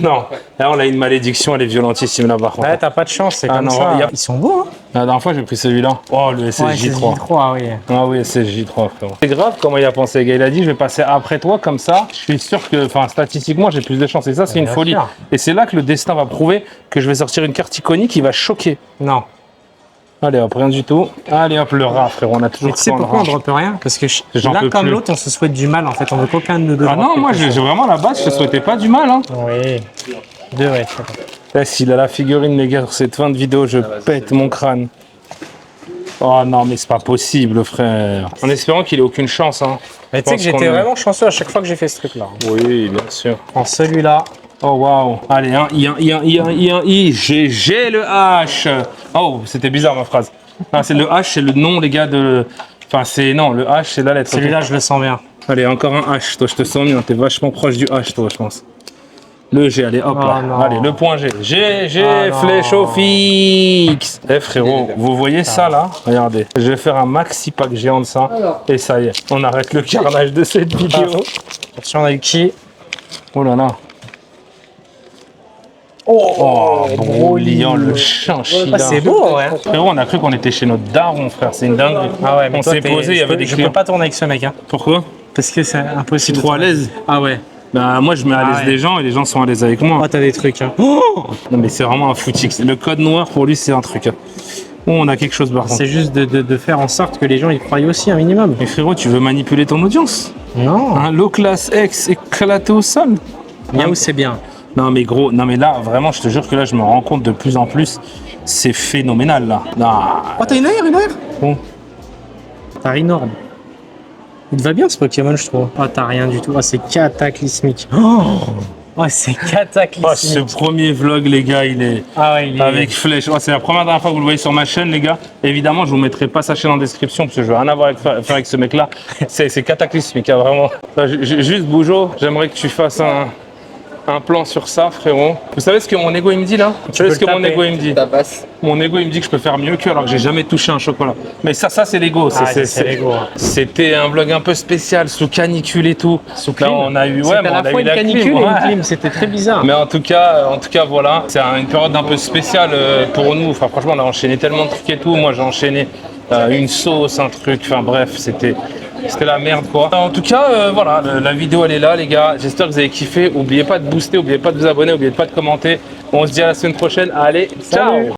Non, là on a une malédiction, elle est violentissime là par contre. Ouais, t'as pas de chance, c'est Ah comme non, ça. il y a- Ils sont beaux, hein. La dernière fois j'ai pris celui-là. Oh, le SSJ3. Ouais, ah oui. Ah oui, SSJ3, frérot. C'est grave comment il a pensé, le gars. Il a dit je vais passer après toi comme ça. Je suis sûr que, enfin, statistiquement, j'ai plus de chance. Et ça, c'est une Bien folie. sûr. Et c'est là que le destin va prouver que je vais sortir une carte iconique qui va choquer. Non. Allez hop, rien du tout. Allez hop, le rat, frérot. On a toujours Mais tu sais ça, pourquoi on le rat. droppe rien? Parce que J'en l'un peux comme plus. l'autre, on se souhaite du mal en fait. On veut qu'aucun de nous deux. Ah droppe non, moi quelque j'ai chose. vraiment à la base, je te souhaitais pas du mal. Hein. Oui. 2, ouais. Là, s'il a la figurine, les gars, sur cette fin de vidéo, je pète mon crâne. Oh non, mais c'est pas possible, frère. En espérant qu'il ait aucune chance. Hein. Mais tu sais que Je pense j'étais qu'on est- vraiment chanceux à chaque fois que j'ai fait ce truc-là. Oui, bien sûr. En celui-là. Oh waouh. Allez, un I, j'ai le H. Oh, c'était bizarre ma phrase. Ah, c'est le H, c'est le nom, les gars, de. Enfin, c'est. Non, le H, c'est la lettre. Celui-là, je le sens bien. Allez, encore un H. Toi, je te sens bien. T'es vachement proche du H, toi, je pense. Le G, allez, hop Oh là. non. Allez, le point G. G, Oh non. flèche au fixe. Eh frérot, vous voyez ça là? Regardez. Je vais faire un maxi pack géant de ça. Alors. Et ça y est, on arrête le carnage de cette vidéo. Attention, on a eu qui? Oh là là. Oh, Broliant, le chinchilla. Ah, c'est beau, ouais. Frérot, on a cru qu'on était chez notre daron, frère. C'est une dinguerie. Ah ouais, mais on toi, s'est posé, il y avait des je clients. peux pas tourner avec ce mec, hein. Pourquoi? Parce que c'est Je suis impossible. trop à l'aise. Ah ouais. Bah, moi, je mets à l'aise ouais. les gens et les gens sont à l'aise avec moi. Oh, t'as des trucs, hein. Non, mais c'est vraiment un footix. Le code noir, pour lui, c'est un truc. Oh, on a quelque chose par contre. C'est juste de faire en sorte que les gens y croient aussi un minimum. Mais frérot, tu veux manipuler ton audience? Non. Un low class X éclaté au sol? Yahoo, c'est bien. Non mais gros, non mais là, vraiment, je te jure que là, je me rends compte de plus en plus, c'est phénoménal là. Non. Oh, t'as une aire, Bon. T'as Rinorb. Il te va bien ce Pokémon, je trouve. Oh, t'as rien du tout. Oh, c'est cataclysmique. Oh, c'est Oh, ce cataclysmique. premier vlog, les gars, il est Ah ouais, il est... avec Flèche. Oh, c'est la première fois que vous le voyez sur ma chaîne, les gars. Évidemment, je vous mettrai pas sa chaîne en description parce que je veux rien avoir à faire avec ce mec-là. C'est cataclysmique, hein, vraiment. Juste, Bougeot, j'aimerais que tu fasses un plan sur ça, frérot. Vous savez ce que mon ego il me dit là? Vous savez ce que mon ego il me dit? Ta passe. Mon ego il me dit que je peux faire mieux que alors que j'ai jamais touché un chocolat. Mais ça c'est l'ego. C'est l'ego. Hein. C'était un vlog un peu spécial, sous canicule et tout. Là, on a eu, c'était à la fois une canicule et une clim, c'était très bizarre. Mais en tout cas voilà, c'est une période un peu spéciale pour nous. Enfin, franchement, on a enchaîné tellement de trucs et tout. Moi, j'ai enchaîné une sauce, un truc. Enfin, bref, c'était la merde, quoi. En tout cas, voilà, la vidéo, elle est là, les gars. J'espère que vous avez kiffé. N'oubliez pas de booster, n'oubliez pas de vous abonner, n'oubliez pas de commenter. On se dit à la semaine prochaine. Allez, ciao!